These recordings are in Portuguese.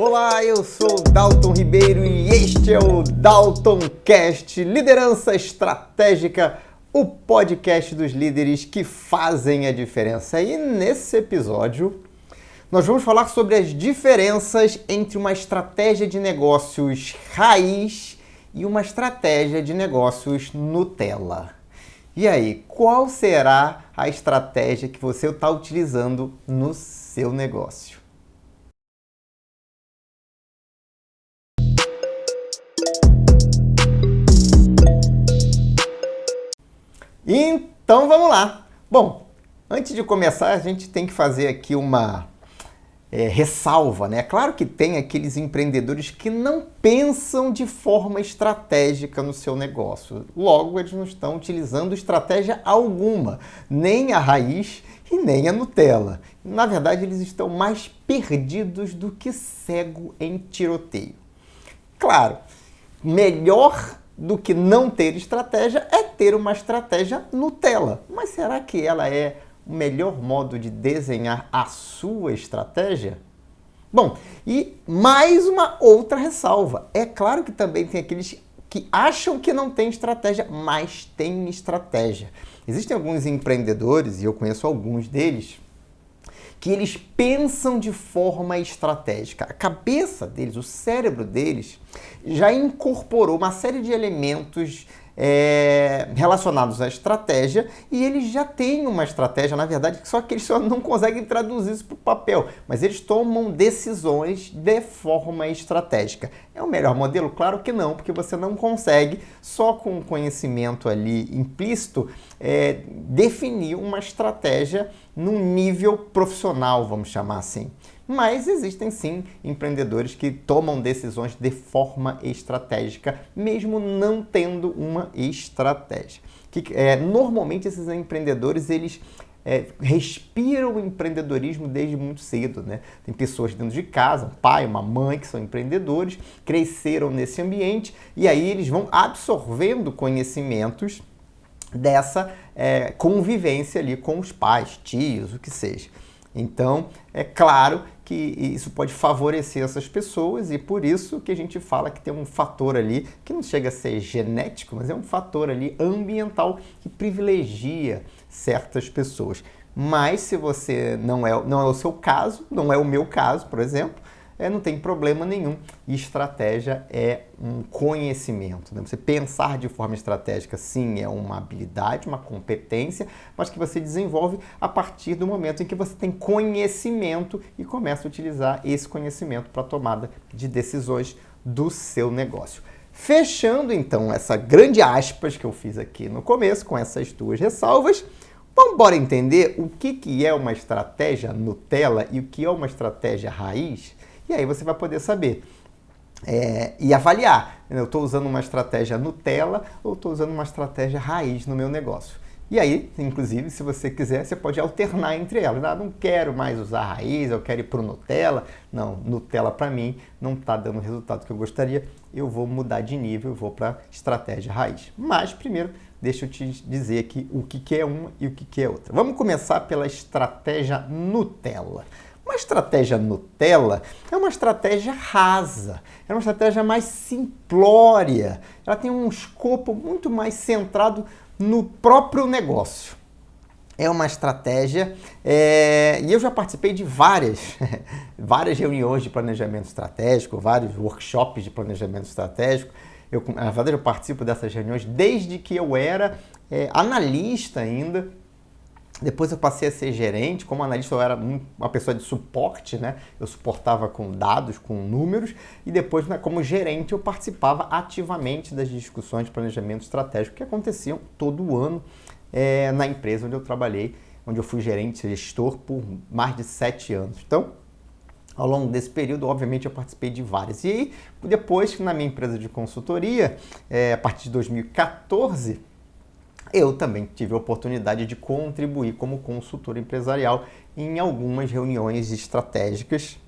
Olá, eu sou o Dalton Ribeiro e este é o Dalton Cast, Liderança Estratégica, o podcast dos líderes que fazem a diferença. E nesse episódio, nós vamos falar sobre as diferenças entre uma estratégia de negócios raiz e uma estratégia de negócios Nutella. E aí, qual será a estratégia que você está utilizando no seu negócio? Então vamos lá. Bom, antes de começar, a gente tem que fazer aqui uma ressalva, né? Claro que tem aqueles empreendedores que não pensam de forma estratégica no seu negócio. Logo, eles não estão utilizando estratégia alguma, nem a raiz e nem a Nutella. Na verdade, eles estão mais perdidos do que cego em tiroteio. Claro, melhor do que não ter estratégia é ter uma estratégia Nutella. Mas será que ela é o melhor modo de desenhar a sua estratégia? Bom, e mais uma outra ressalva. É claro que também tem aqueles que acham que não tem estratégia, mas tem estratégia. Existem alguns empreendedores, e eu conheço alguns deles, que eles pensam de forma estratégica. A cabeça deles, o cérebro deles, já incorporou uma série de elementos relacionados à estratégia e eles já têm uma estratégia, na verdade, só que eles só não conseguem traduzir isso para o papel, mas eles tomam decisões de forma estratégica. É o melhor modelo? Claro que não, porque você não consegue, só com o conhecimento ali implícito, definir uma estratégia num nível profissional, vamos chamar assim. Mas existem sim empreendedores que tomam decisões de forma estratégica, mesmo não tendo uma estratégia. Normalmente esses empreendedores, eles respiram o empreendedorismo desde muito cedo, né? Tem pessoas dentro de casa, um pai, uma mãe que são empreendedores, cresceram nesse ambiente e aí eles vão absorvendo conhecimentos dessa convivência ali com os pais, tios, o que seja. Então, é claro que isso pode favorecer essas pessoas e por isso que a gente fala que tem um fator ali que não chega a ser genético, mas é um fator ali ambiental que privilegia certas pessoas. Mas se você não é o seu caso, não é o meu caso, por exemplo, não tem problema nenhum. E estratégia é um conhecimento, né? Você pensar de forma estratégica, sim, é uma habilidade, uma competência, mas que você desenvolve a partir do momento em que você tem conhecimento e começa a utilizar esse conhecimento para a tomada de decisões do seu negócio. Fechando, então, essa grande aspas que eu fiz aqui no começo, com essas duas ressalvas, vamos embora entender o que é uma estratégia Nutella e o que é uma estratégia raiz? E aí você vai poder saber e avaliar. Eu estou usando uma estratégia Nutella ou estou usando uma estratégia raiz no meu negócio. E aí, inclusive, se você quiser, você pode alternar entre elas. Não quero mais usar raiz, eu quero ir para o Nutella. Não, Nutella para mim não está dando o resultado que eu gostaria. Eu vou mudar de nível, eu vou para estratégia raiz. Mas primeiro, deixa eu te dizer aqui o que é uma e o que é outra. Vamos começar pela estratégia Nutella. Uma estratégia Nutella é uma estratégia rasa, é uma estratégia mais simplória, ela tem um escopo muito mais centrado no próprio negócio. É uma estratégia, e eu já participei de várias reuniões de planejamento estratégico, vários workshops de planejamento estratégico. Na verdade, eu participo dessas reuniões desde que eu era analista ainda. Depois eu passei a ser gerente. Como analista eu era uma pessoa de suporte, né? Eu suportava com dados, com números, e depois, né, como gerente, eu participava ativamente das discussões de planejamento estratégico que aconteciam todo ano na empresa onde eu trabalhei, onde eu fui gerente, gestor por mais de 7 anos. Então, ao longo desse período, obviamente, eu participei de várias. E aí, depois, na minha empresa de consultoria, a partir de 2014, eu também tive a oportunidade de contribuir como consultor empresarial em algumas reuniões estratégicas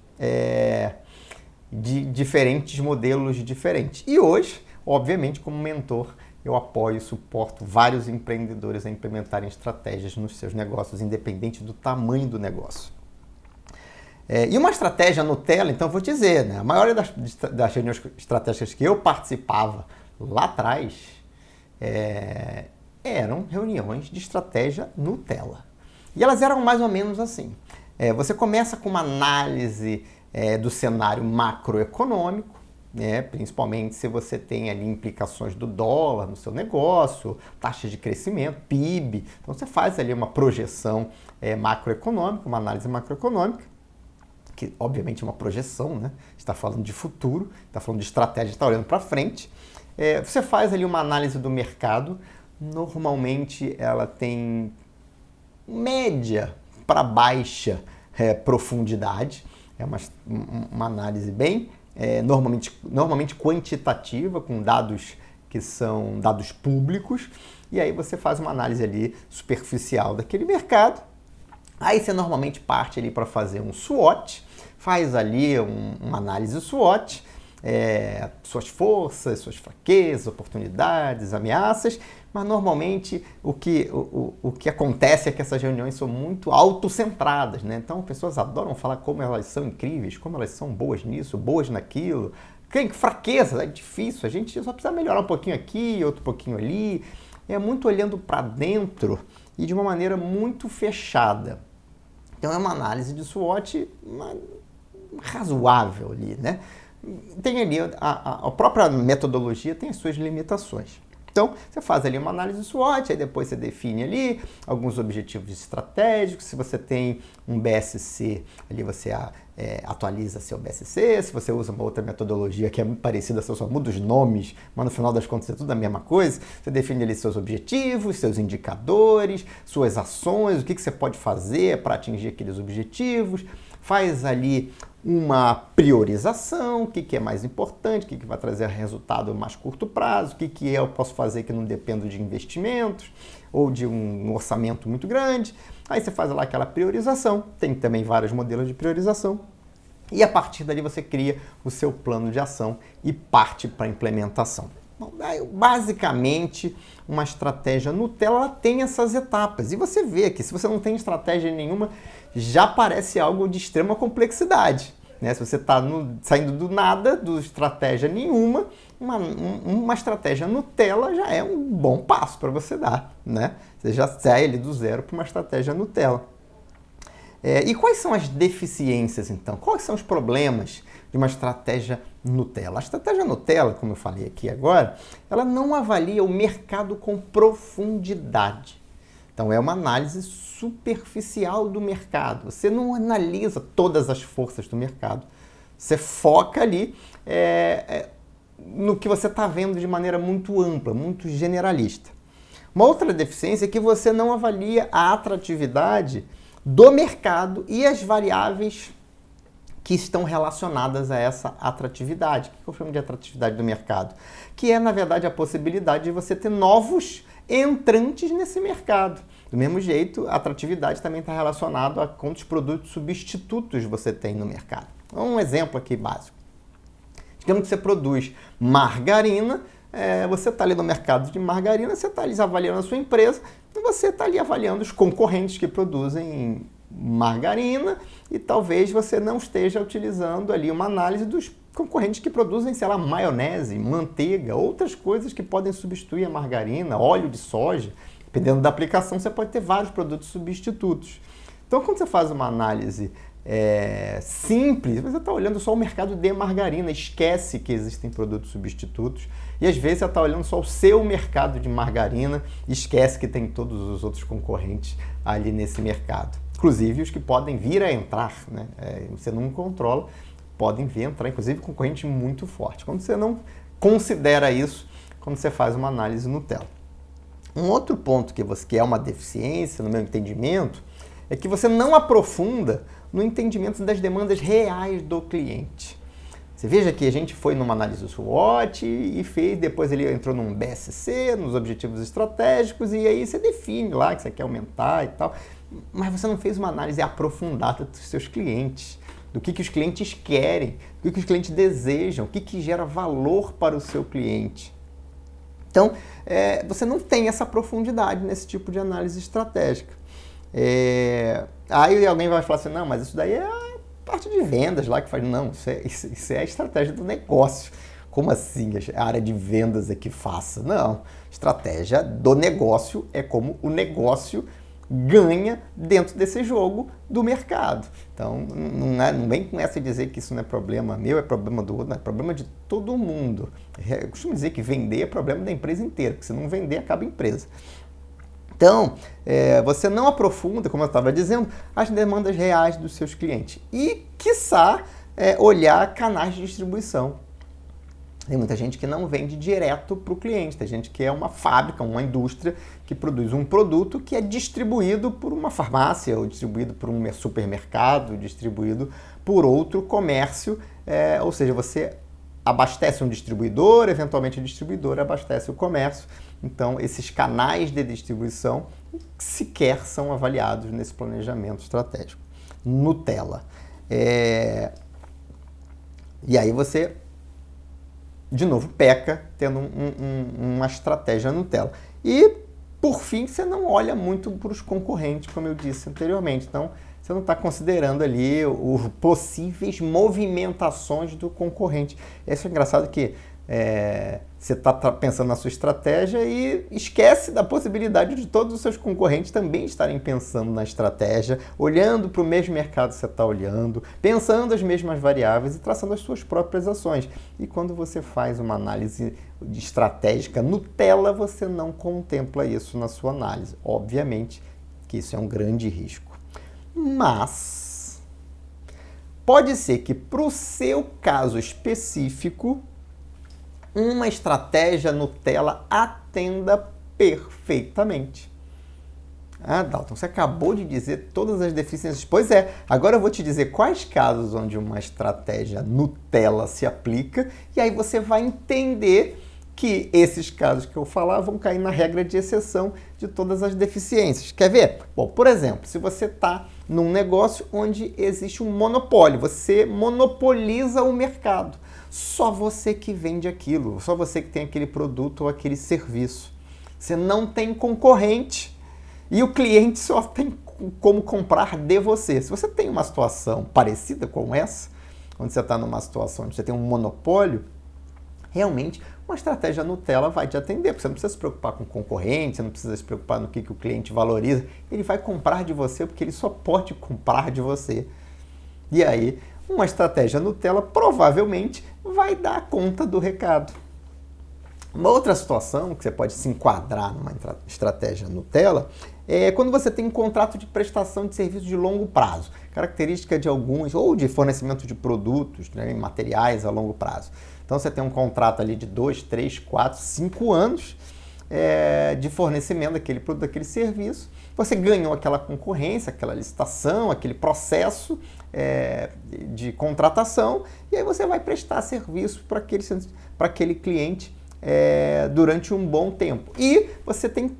de diferentes modelos diferentes. E hoje, obviamente, como mentor, eu apoio e suporto vários empreendedores a implementarem estratégias nos seus negócios, independente do tamanho do negócio. E uma estratégia Nutella, então eu vou te dizer, né? A maioria das reuniões estratégicas que eu participava lá atrás eram reuniões de estratégia Nutella. E elas eram mais ou menos assim. Você começa com uma análise do cenário macroeconômico, né? Principalmente se você tem ali implicações do dólar no seu negócio, taxa de crescimento, PIB. Então você faz ali uma projeção macroeconômica, uma análise macroeconômica, que obviamente é uma projeção, né? Está falando de futuro, está falando de estratégia, está olhando para frente. Você faz ali uma análise do mercado, normalmente ela tem média para baixa profundidade, é uma análise bem normalmente quantitativa, com dados que são dados públicos, e aí você faz uma análise ali superficial daquele mercado. Aí você normalmente parte ali para fazer um SWOT, faz ali uma análise SWOT, suas forças, suas fraquezas, oportunidades, ameaças, mas normalmente o que acontece é que essas reuniões são muito autocentradas, né? Então, pessoas adoram falar como elas são incríveis, como elas são boas nisso, boas naquilo. Fraqueza, é difícil, a gente só precisa melhorar um pouquinho aqui, outro pouquinho ali. É muito olhando para dentro e de uma maneira muito fechada. Então, é uma análise de SWOT razoável ali, né? Tem ali, a própria metodologia tem as suas limitações. Então, você faz ali uma análise SWOT, aí depois você define ali alguns objetivos estratégicos. Se você tem um BSC, ali você atualiza seu BSC. Se você usa uma outra metodologia que é muito parecida, você só muda os nomes, mas no final das contas é tudo a mesma coisa. Você define ali seus objetivos, seus indicadores, suas ações, o que você pode fazer para atingir aqueles objetivos. Faz ali uma priorização, o que é mais importante, o que vai trazer resultado a mais curto prazo, o que eu posso fazer que não dependo de investimentos ou de um orçamento muito grande. Aí você faz lá aquela priorização, tem também vários modelos de priorização, e a partir dali você cria o seu plano de ação e parte para a implementação. Bom, basicamente, uma estratégia Nutella ela tem essas etapas. E você vê que se você não tem estratégia nenhuma, já parece algo de extrema complexidade, né? Se você está saindo do nada, do estratégia nenhuma, uma estratégia Nutella já é um bom passo para você dar, né? Você já sai ali do zero para uma estratégia Nutella. E quais são as deficiências, então? Quais são os problemas de uma estratégia Nutella? A estratégia Nutella, como eu falei aqui agora, ela não avalia o mercado com profundidade. Então, é uma análise superficial do mercado. Você não analisa todas as forças do mercado. Você foca ali no que você está vendo de maneira muito ampla, muito generalista. Uma outra deficiência é que você não avalia a atratividade do mercado e as variáveis que estão relacionadas a essa atratividade. O que eu chamo de atratividade do mercado? Que é, na verdade, a possibilidade de você ter novos entrantes nesse mercado. Do mesmo jeito, a atratividade também está relacionada a quantos produtos substitutos você tem no mercado. Um exemplo aqui básico. Digamos que você produz margarina, você está ali no mercado de margarina, você está ali avaliando a sua empresa e você está ali avaliando os concorrentes que produzem margarina e talvez você não esteja utilizando ali uma análise dos concorrentes que produzem, sei lá, maionese, manteiga, outras coisas que podem substituir a margarina, óleo de soja. Dependendo da aplicação, você pode ter vários produtos substitutos. Então, quando você faz uma análise simples, você está olhando só o mercado de margarina, esquece que existem produtos substitutos. E às vezes você está olhando só o seu mercado de margarina, esquece que tem todos os outros concorrentes ali nesse mercado. Inclusive os que podem vir a entrar, né? Você não controla, podem vir a entrar, inclusive concorrente muito forte. Quando você não considera isso, quando você faz uma análise Nutella. Um outro ponto que é uma deficiência, no meu entendimento, é que você não aprofunda no entendimento das demandas reais do cliente. Você veja que a gente foi numa análise SWOT e fez, depois ele entrou num BSC, nos objetivos estratégicos, e aí você define lá que você quer aumentar e tal, mas você não fez uma análise aprofundada dos seus clientes, do que os clientes querem, do que os clientes desejam, o que gera valor para o seu cliente. Então, você não tem essa profundidade nesse tipo de análise estratégica. Aí alguém vai falar assim, não, mas isso daí é parte de vendas lá que faz, não, isso é a estratégia do negócio. Como assim a área de vendas é que faça? Não, estratégia do negócio é como o negócio ganha dentro desse jogo do mercado. Então, não vem com essa dizer que isso não é problema meu, é problema do outro, não, é problema de todo mundo. Eu costumo dizer que vender é problema da empresa inteira, porque se não vender, acaba a empresa. Então, você não aprofunda, como eu estava dizendo, as demandas reais dos seus clientes. E, quiçá, olhar canais de distribuição. Tem muita gente que não vende direto para o cliente, tem gente que é uma fábrica, uma indústria que produz um produto que é distribuído por uma farmácia, ou distribuído por um supermercado, distribuído por outro comércio, ou seja, você abastece um distribuidor, eventualmente o distribuidor abastece o comércio. Então, esses canais de distribuição sequer são avaliados nesse planejamento estratégico. Nutella. E aí você, de novo, peca tendo uma estratégia Nutella. E, por fim, você não olha muito para os concorrentes, como eu disse anteriormente. Então, você não está considerando ali os possíveis movimentações do concorrente. Isso é engraçado que você está pensando na sua estratégia e esquece da possibilidade de todos os seus concorrentes também estarem pensando na estratégia, olhando para o mesmo mercado que você está olhando, pensando as mesmas variáveis e traçando as suas próprias ações. E quando você faz uma análise estratégica Nutella, você não contempla isso na sua análise. Obviamente que isso é um grande risco. Mas pode ser que para o seu caso específico, uma estratégia Nutella atenda perfeitamente. Ah, Dalton, você acabou de dizer todas as deficiências. Pois é, agora eu vou te dizer quais casos onde uma estratégia Nutella se aplica e aí você vai entender que esses casos que eu falar vão cair na regra de exceção de todas as deficiências. Quer ver? Bom, por exemplo, se você está num negócio onde existe um monopólio, você monopoliza o mercado. Só você que vende aquilo, só você que tem aquele produto ou aquele serviço. Você não tem concorrente e o cliente só tem como comprar de você. Se você tem uma situação parecida com essa, onde você está numa situação onde você tem um monopólio, realmente uma estratégia Nutella vai te atender, porque você não precisa se preocupar com concorrente, você não precisa se preocupar no que o cliente valoriza, ele vai comprar de você porque ele só pode comprar de você. E aí, uma estratégia Nutella provavelmente vai dar conta do recado. Uma outra situação que você pode se enquadrar numa estratégia Nutella é quando você tem um contrato de prestação de serviço de longo prazo, característica de alguns, ou de fornecimento de produtos, né, materiais a longo prazo. Então você tem um contrato ali de 2, 3, 4, 5 anos de fornecimento daquele produto, daquele serviço. Você ganhou aquela concorrência, aquela licitação, aquele processo de contratação, e aí você vai prestar serviço para aquele cliente durante um bom tempo. E você tem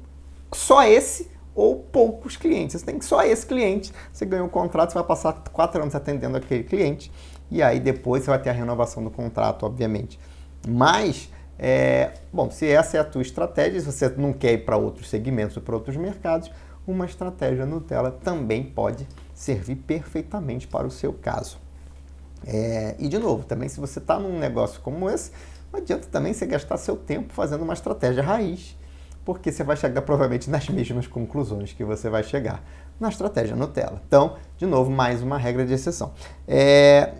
só esse ou poucos clientes. Você tem só esse cliente, você ganhou o contrato, você vai passar 4 anos atendendo aquele cliente, e aí depois você vai ter a renovação do contrato, obviamente. Mas, bom, se essa é a tua estratégia, se você não quer ir para outros segmentos ou para outros mercados, uma estratégia Nutella também pode servir perfeitamente para o seu caso. E, de novo, também se você está num negócio como esse, não adianta também você gastar seu tempo fazendo uma estratégia raiz, porque você vai chegar provavelmente nas mesmas conclusões que você vai chegar na estratégia Nutella. Então, de novo, mais uma regra de exceção.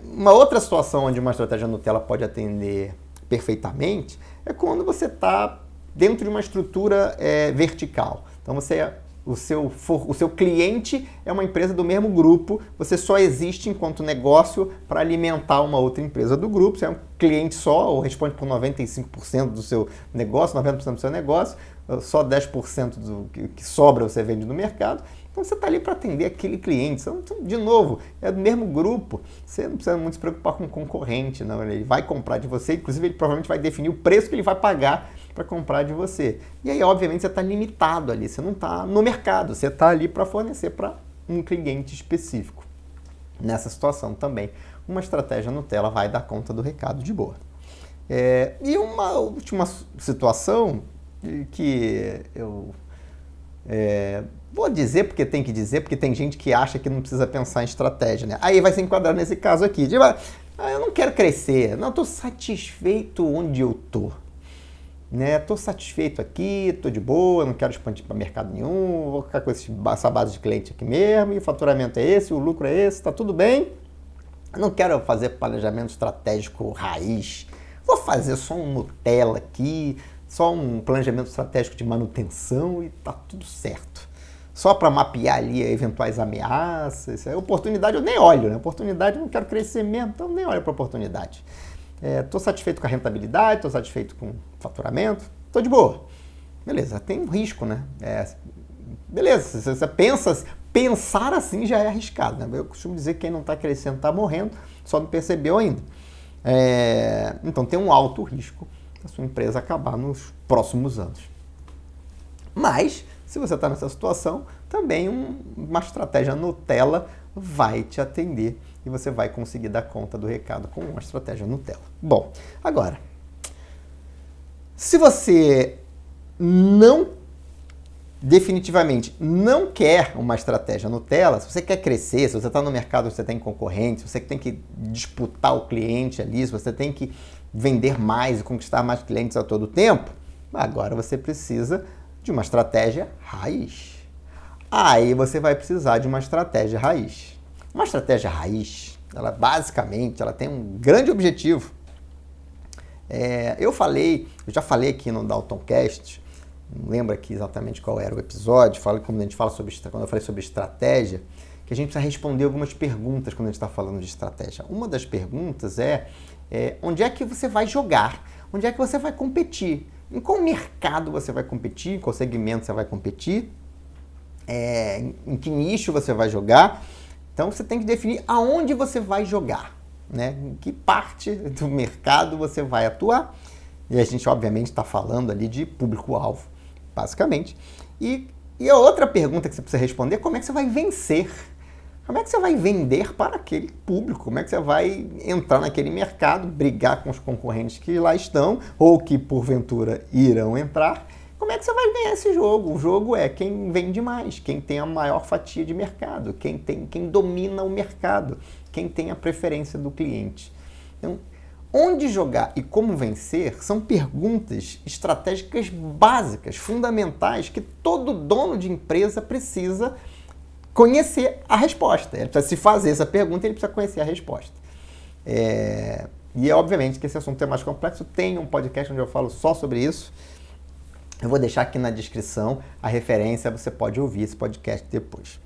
Uma outra situação onde uma estratégia Nutella pode atender perfeitamente é quando você está dentro de uma estrutura vertical. Então, o seu cliente é uma empresa do mesmo grupo, você só existe enquanto negócio para alimentar uma outra empresa do grupo, você é um cliente só, ou responde por 95% do seu negócio, 90% do seu negócio, só 10% do que sobra você vende no mercado. Então você está ali para atender aquele cliente. De novo, é do mesmo grupo. Você não precisa muito se preocupar com o concorrente, não. Ele vai comprar de você, inclusive ele provavelmente vai definir o preço que ele vai pagar para comprar de você. E aí, obviamente, você está limitado ali, você não está no mercado, você está ali para fornecer para um cliente específico. Nessa situação também, uma estratégia Nutella vai dar conta do recado de boa. E uma última situação que eu Vou dizer porque tem que dizer, porque tem gente que acha que não precisa pensar em estratégia, né? Aí vai se enquadrar nesse caso aqui. Tipo, eu não quero crescer, não, estou satisfeito onde eu estou. Né? Estou satisfeito aqui, estou de boa, não quero expandir para mercado nenhum, vou ficar com essa base de cliente aqui mesmo, e o faturamento é esse, o lucro é esse, está tudo bem. Eu não quero fazer planejamento estratégico raiz, vou fazer só um Nutella aqui, só um planejamento estratégico de manutenção e está tudo certo. Só para mapear ali eventuais ameaças, oportunidade eu nem olho, né? Oportunidade eu não quero crescer mesmo, então eu nem olho para oportunidade. Estou satisfeito com a rentabilidade, estou satisfeito com o faturamento, estou de boa. Beleza, tem um risco, né? Beleza, se você pensar assim já é arriscado, né? Eu costumo dizer que quem não está crescendo está morrendo, só não percebeu ainda. Então tem um alto risco da sua empresa acabar nos próximos anos. Mas, se você está nessa situação, também uma estratégia Nutella vai te atender e você vai conseguir dar conta do recado com uma estratégia Nutella. Bom, agora, se você definitivamente não quer uma estratégia Nutella, se você quer crescer, se você está no mercado, você tem concorrente, se você tem que disputar o cliente ali, se você tem que vender mais e conquistar mais clientes a todo tempo, agora você precisa de uma estratégia raiz. Aí você vai precisar de uma estratégia raiz. Uma estratégia raiz, ela basicamente tem um grande objetivo. Eu já falei aqui no Daltoncast, não lembro aqui exatamente qual era o episódio, quando eu falei sobre estratégia, que a gente precisa responder algumas perguntas quando a gente está falando de estratégia. Uma das perguntas é onde é que você vai jogar? Onde é que você vai competir? Em qual mercado você vai competir? Em qual segmento você vai competir? Em que nicho você vai jogar? Então você tem que definir aonde você vai jogar, né? Em que parte do mercado você vai atuar. E a gente obviamente está falando ali de público-alvo, basicamente. E a outra pergunta que você precisa responder é como é que você vai vencer? Como é que você vai vender para aquele público? Como é que você vai entrar naquele mercado, brigar com os concorrentes que lá estão ou que porventura irão entrar? Como é que você vai ganhar esse jogo? O jogo é quem vende mais, quem tem a maior fatia de mercado, quem domina o mercado, quem tem a preferência do cliente. Então, onde jogar e como vencer são perguntas estratégicas básicas, fundamentais, que todo dono de empresa precisa conhecer a resposta. Ele precisa se fazer essa pergunta, ele precisa conhecer a resposta. E obviamente que esse assunto é mais complexo, tem um podcast onde eu falo só sobre isso. Eu vou deixar aqui na descrição a referência, você pode ouvir esse podcast depois.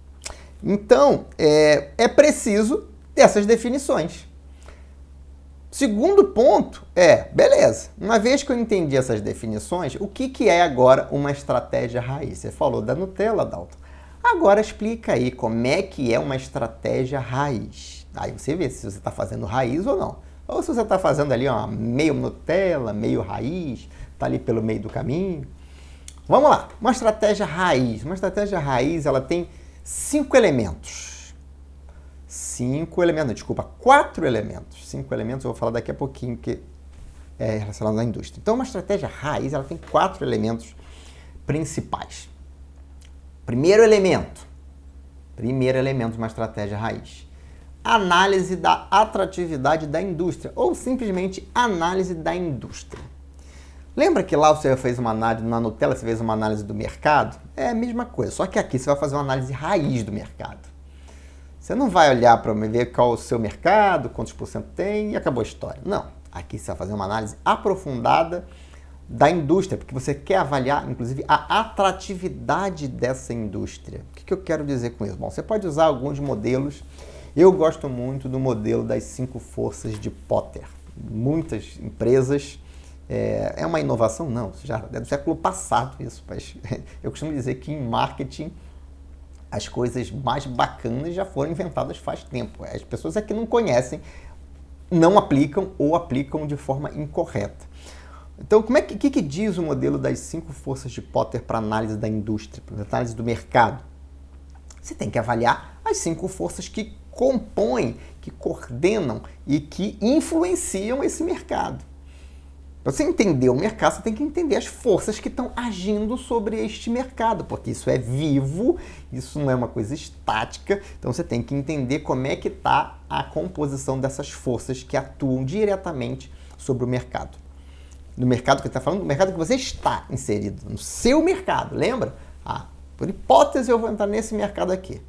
Então, é preciso dessas definições. Segundo ponto beleza, uma vez que eu entendi essas definições, o que é agora uma estratégia raiz? Você falou da Nutella, Dalton. Agora explica aí como é que é uma estratégia raiz. Aí você vê se você está fazendo raiz ou não. Ou se você está fazendo ali meio Nutella, meio raiz, está ali pelo meio do caminho. Vamos lá, uma estratégia raiz. Uma estratégia raiz, ela tem 4 elementos. 5 elementos, eu vou falar daqui a pouquinho, que é relacionado à indústria. Então, uma estratégia raiz, ela tem 4 elementos principais. Primeiro elemento de uma estratégia raiz. Análise da atratividade da indústria, ou simplesmente análise da indústria. Lembra que lá você fez uma análise, na Nutella você fez uma análise do mercado? É a mesma coisa, só que aqui você vai fazer uma análise raiz do mercado. Você não vai olhar para ver qual é o seu mercado, quantos por cento tem e acabou a história. Não, aqui você vai fazer uma análise aprofundada da indústria, porque você quer avaliar, inclusive, a atratividade dessa indústria. O que eu quero dizer com isso? Bom, você pode usar alguns modelos. Eu gosto muito do modelo das 5 forças de Potter. Muitas empresas... É uma inovação? Não, isso já é do século passado isso, mas eu costumo dizer que em marketing as coisas mais bacanas já foram inventadas faz tempo. As pessoas que não conhecem, não aplicam ou aplicam de forma incorreta. Então, o que diz o modelo das 5 forças de Potter para análise da indústria, para análise do mercado? Você tem que avaliar as 5 forças que compõem, que coordenam e que influenciam esse mercado. Para você entender o mercado, você tem que entender as forças que estão agindo sobre este mercado, porque isso é vivo, isso não é uma coisa estática, então você tem que entender como é que está a composição dessas forças que atuam diretamente sobre o mercado. No mercado que está falando, do mercado que você está inserido, no seu mercado, lembra? Por hipótese eu vou entrar nesse mercado aqui,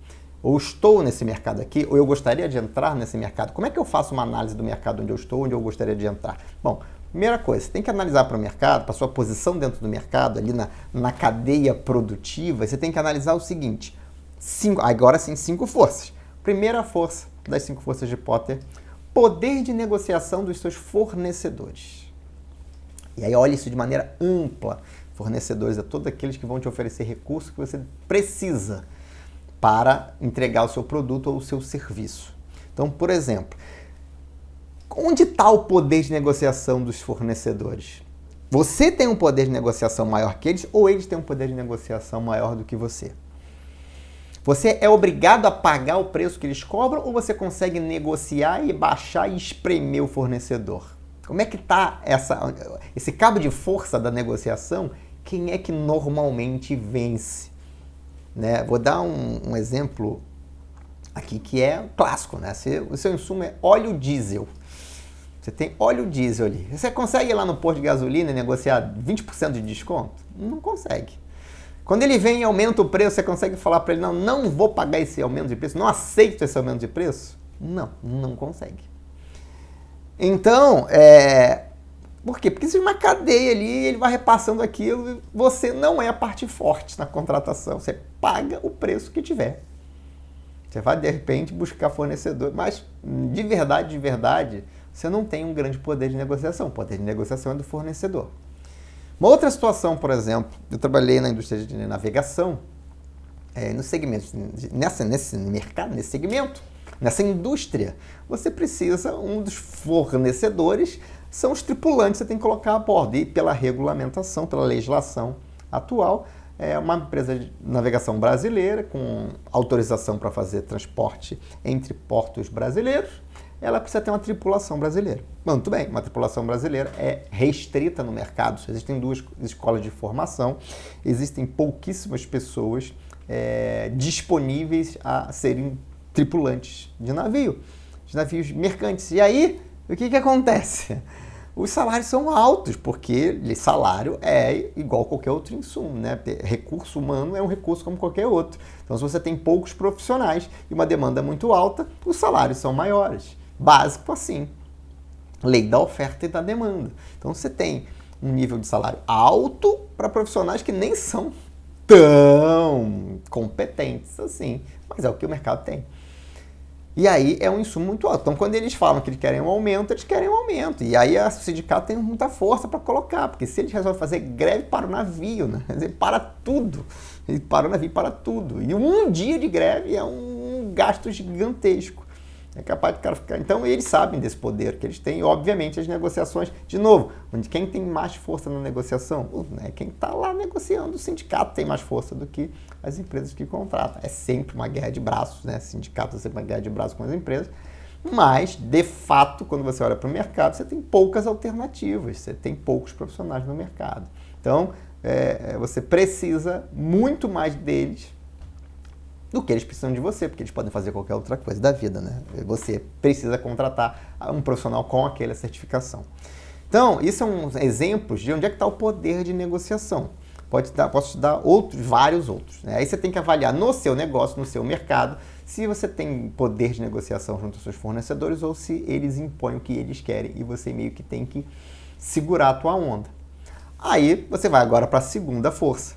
ou estou nesse mercado aqui, ou eu gostaria de entrar nesse mercado. Como é que eu faço uma análise do mercado onde eu estou, onde eu gostaria de entrar? Bom, primeira coisa, você tem que analisar para o mercado, para a sua posição dentro do mercado, ali na cadeia produtiva, você tem que analisar o seguinte, agora sim, 5 forças. Primeira força das 5 forças de Potter, poder de negociação dos seus fornecedores. E aí olha isso de maneira ampla. Fornecedores a todos aqueles que vão te oferecer recursos que você precisa para entregar o seu produto ou o seu serviço. Então, por exemplo, onde está o poder de negociação dos fornecedores? Você tem um poder de negociação maior que eles ou eles têm um poder de negociação maior do que você? Você é obrigado a pagar o preço que eles cobram ou você consegue negociar e baixar e espremer o fornecedor? Como é que está esse cabo de força da negociação? Quem é que normalmente vence? Né? Vou dar um exemplo aqui que é clássico, né? O seu insumo é óleo diesel. Você tem óleo diesel ali. Você consegue ir lá no posto de gasolina e negociar 20% de desconto? Não consegue. Quando ele vem e aumenta o preço, você consegue falar para ele, não vou pagar esse aumento de preço, não aceito esse aumento de preço? Não consegue. Então, por quê? Porque existe uma cadeia ali, ele vai repassando aquilo e você não é a parte forte na contratação. Você paga o preço que tiver. Você vai, de repente, buscar fornecedor, mas de verdade, você não tem um grande poder de negociação. O poder de negociação é do fornecedor. Uma outra situação, por exemplo, eu trabalhei na indústria de navegação, no segmento, nesse mercado, nesse segmento, nessa indústria, você precisa, um dos fornecedores são os tripulantes que você tem que colocar a bordo. E pela regulamentação, pela legislação atual, é uma empresa de navegação brasileira com autorização para fazer transporte entre portos brasileiros, ela precisa ter uma tripulação brasileira. Muito bem, uma tripulação brasileira é restrita no mercado. Existem 2 escolas de formação, existem pouquíssimas pessoas disponíveis a serem tripulantes de navios mercantes. E aí, o que acontece? Os salários são altos, porque salário é igual a qualquer outro insumo, né? Recurso humano é um recurso como qualquer outro. Então, se você tem poucos profissionais e uma demanda muito alta, os salários são maiores. Básico assim. Lei da oferta e da demanda. Então, você tem um nível de salário alto para profissionais que nem são tão competentes assim. Mas é o que o mercado tem. E aí é um insumo muito alto. Então, quando eles falam que eles querem um aumento, eles querem um aumento. E aí o sindicato tem muita força para colocar, porque se eles resolvem fazer greve para o navio, né? Quer dizer, para tudo. Ele para o navio, para tudo. E um dia de greve é um gasto gigantesco. É capaz de o cara ficar... Então, eles sabem desse poder que eles têm. E, obviamente, as negociações, de novo, onde quem tem mais força na negociação? Né? Quem está lá negociando, o sindicato tem mais força do que as empresas que contratam. É sempre uma guerra de braços, né? Sindicato é sempre uma guerra de braços com as empresas. Mas, de fato, quando você olha para o mercado, você tem poucas alternativas, você tem poucos profissionais no mercado. Então, você precisa muito mais deles do que eles precisam de você, porque eles podem fazer qualquer outra coisa da vida, né? Você precisa contratar um profissional com aquela certificação. Então, isso são exemplos de onde é que está o poder de negociação. Posso te dar vários outros. Né? Aí você tem que avaliar no seu negócio, no seu mercado, se você tem poder de negociação junto aos seus fornecedores ou se eles impõem o que eles querem e você meio que tem que segurar a tua onda. Aí você vai agora para a segunda força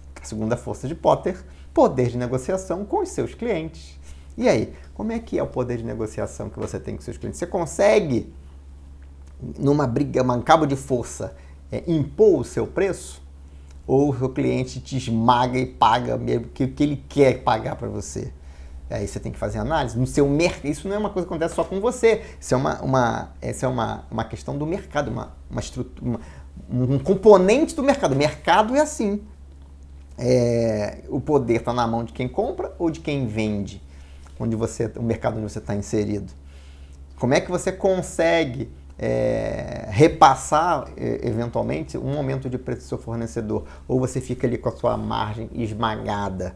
de Potter, poder de negociação com os seus clientes. E aí, como é que é o poder de negociação que você tem com os seus clientes? Você consegue, numa briga, um cabo de força, impor o seu preço? Ou o seu cliente te esmaga e paga mesmo o que ele quer pagar para você? Aí você tem que fazer análise. No seu mercado, isso não é uma coisa que acontece só com você. Isso é uma questão do mercado, uma estrutura, um componente do mercado. O mercado é assim. O poder está na mão de quem compra ou de quem vende, o mercado onde você está inserido. Como é que você consegue repassar eventualmente um aumento de preço do seu fornecedor, ou você fica ali com a sua margem esmagada.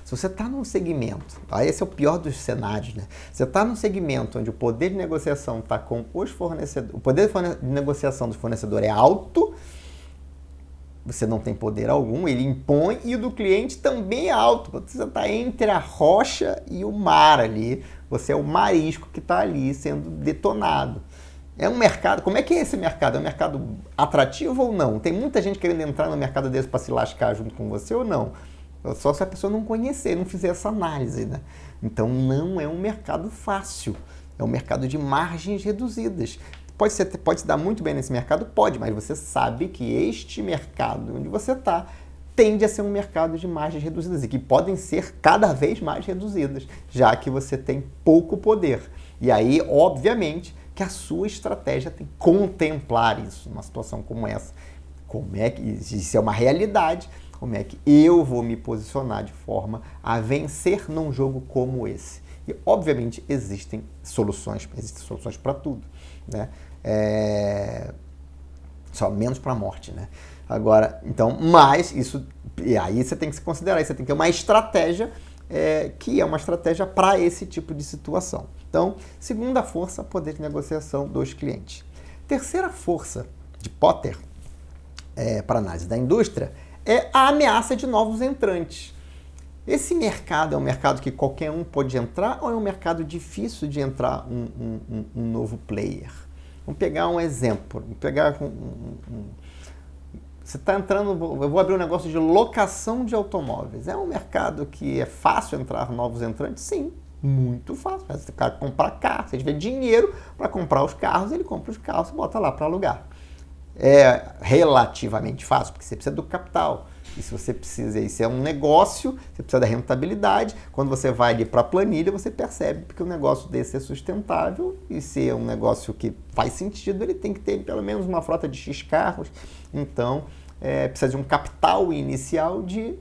Se você está num segmento, esse é o pior dos cenários, né? Você está num segmento onde o poder de negociação está com os fornecedores, o poder de negociação do fornecedor é alto, você não tem poder algum, ele impõe, e o do cliente também é alto. Você está entre a rocha e o mar ali, você é o marisco que está ali sendo detonado. É um mercado, como é que é esse mercado? É um mercado atrativo ou não? Tem muita gente querendo entrar no mercado desse para se lascar junto com você ou não? Só se a pessoa não conhecer, não fizer essa análise, né? Então não é um mercado fácil, é um mercado de margens reduzidas. Pode se dar muito bem nesse mercado? Pode, mas você sabe que este mercado onde você está tende a ser um mercado de margens reduzidas e que podem ser cada vez mais reduzidas, já que você tem pouco poder. E aí, obviamente, que a sua estratégia tem que contemplar isso numa situação como essa. Como é que isso é uma realidade? Como é que eu vou me posicionar de forma a vencer num jogo como esse? E, obviamente, existem soluções para tudo, né? Só menos para a morte, né? Agora, então, mas isso, e aí você tem que se considerar, você tem que ter uma estratégia que é uma estratégia para esse tipo de situação. Então, segunda força, poder de negociação dos clientes. Terceira força de Potter, para análise da indústria, é a ameaça de novos entrantes. Esse mercado é um mercado que qualquer um pode entrar ou é um mercado difícil de entrar um novo player? Vamos pegar um exemplo. Você está entrando, eu vou abrir um negócio de locação de automóveis. É um mercado que é fácil entrar novos entrantes? Sim, muito fácil. Você quer comprar carro, se tiver dinheiro para comprar os carros, ele compra os carros e bota lá para alugar. É relativamente fácil, porque você precisa do capital. E se você precisa, isso é um negócio, você precisa da rentabilidade. Quando você vai ali para a planilha, você percebe que um negócio desse é sustentável e se é um negócio que faz sentido, ele tem que ter pelo menos uma frota de X carros. Então, precisa de um capital inicial de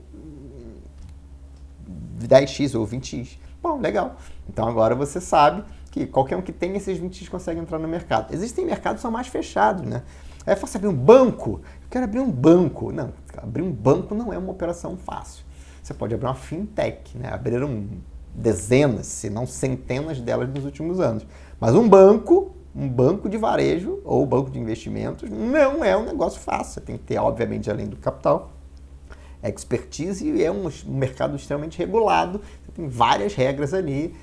10x ou 20x. Bom, legal. Então agora você sabe que qualquer um que tem esses 20x consegue entrar no mercado. Existem mercados que são mais fechados, né? É fácil abrir um banco? Eu quero abrir um banco. Não, abrir um banco não é uma operação fácil. Você pode abrir uma fintech, né? Abriram dezenas, se não centenas delas nos últimos anos. Mas um banco de varejo ou banco de investimentos não é um negócio fácil. Você tem que ter, obviamente, além do capital, expertise, e é um mercado extremamente regulado. Você tem várias regras ali,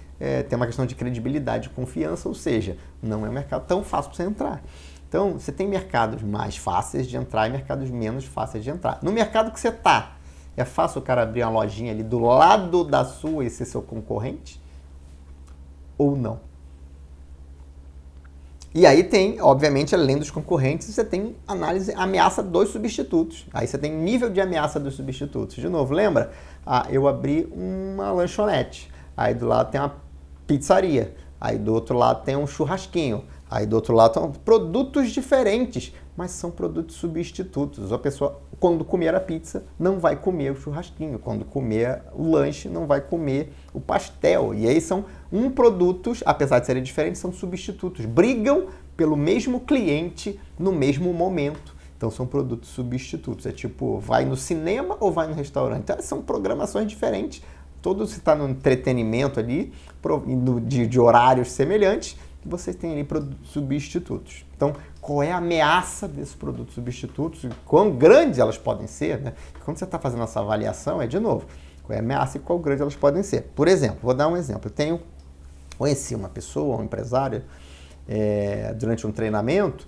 tem uma questão de credibilidade e confiança, ou seja, não é um mercado tão fácil para você entrar. Então, você tem mercados mais fáceis de entrar e mercados menos fáceis de entrar. No mercado que você está, é fácil o cara abrir uma lojinha ali do lado da sua e ser seu concorrente? Ou não? E aí tem, obviamente, além dos concorrentes, você tem ameaça dos substitutos. Aí você tem nível de ameaça dos substitutos. De novo, lembra? Eu abri uma lanchonete. Aí do lado tem uma pizzaria. Aí do outro lado tem um churrasquinho. Aí do outro lado estão produtos diferentes, mas são produtos substitutos. A pessoa, quando comer a pizza, não vai comer o churrasquinho. Quando comer o lanche, não vai comer o pastel. E aí são produtos, apesar de serem diferentes, são substitutos. Brigam pelo mesmo cliente no mesmo momento. Então são produtos substitutos. É tipo, vai no cinema ou vai no restaurante? Então, são programações diferentes. Todos se está no entretenimento ali, de horários semelhantes, você tem ali produtos substitutos. Então, qual é a ameaça desses produtos substitutos? Quão grandes elas podem ser, né? Quando você está fazendo essa avaliação, de novo, qual é a ameaça e quão grande elas podem ser. Por exemplo, vou dar um exemplo. Eu conheci uma pessoa, um empresário, durante um treinamento,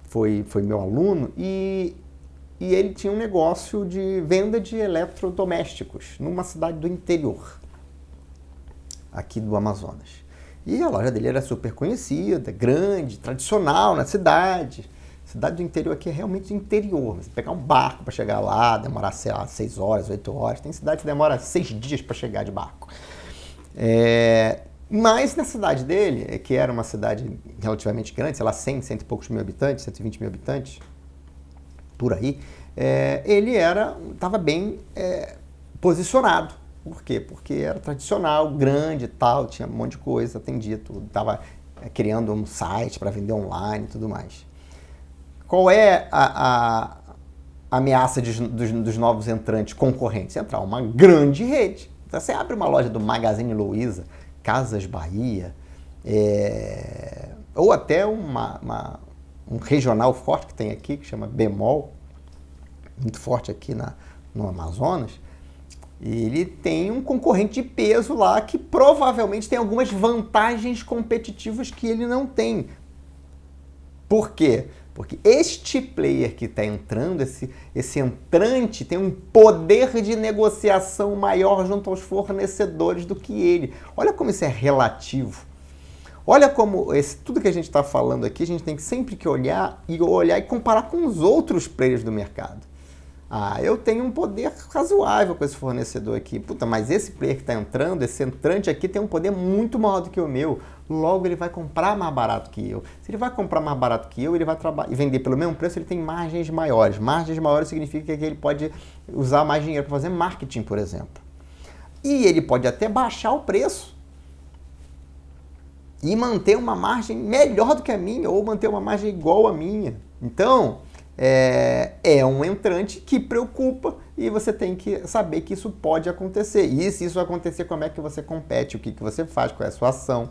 foi meu aluno, e ele tinha um negócio de venda de eletrodomésticos numa cidade do interior, aqui do Amazonas. E a loja dele era super conhecida, grande, tradicional na cidade. A cidade do interior aqui é realmente interior. Você pegar um barco para chegar lá, demorar, sei lá, 6 horas, 8 horas. Tem cidade que demora 6 dias para chegar de barco. Mas na cidade dele, que era uma cidade relativamente grande, sei lá, 100 e poucos mil habitantes, 120 mil habitantes, por aí, ele estava bem posicionado. Por quê? Porque era tradicional, grande e tal, tinha um monte de coisa, atendia tudo. criando um site para vender online e tudo mais. Qual é a ameaça dos novos entrantes concorrentes? Entrar uma grande rede. Então, você abre uma loja do Magazine Luiza, Casas Bahia, ou até um regional forte que tem aqui, que chama Bemol, muito forte aqui no Amazonas, e ele tem um concorrente de peso lá que provavelmente tem algumas vantagens competitivas que ele não tem. Por quê? Porque este player que está entrando, esse entrante, tem um poder de negociação maior junto aos fornecedores do que ele. Olha como isso é relativo. Olha como tudo que a gente está falando aqui, a gente tem sempre que olhar e comparar com os outros players do mercado. Eu tenho um poder razoável com esse fornecedor aqui. Puta, mas esse player que está entrando, esse entrante aqui tem um poder muito maior do que o meu. Logo, ele vai comprar mais barato que eu. Se ele vai comprar mais barato que eu, ele vai e vender pelo mesmo preço, ele tem margens maiores. Margens maiores significa que ele pode usar mais dinheiro para fazer marketing, por exemplo. E ele pode até baixar o preço e manter uma margem melhor do que a minha, ou manter uma margem igual à minha. Então, é um entrante que preocupa e você tem que saber que isso pode acontecer. E se isso acontecer, como é que você compete, o que você faz, qual é a sua ação,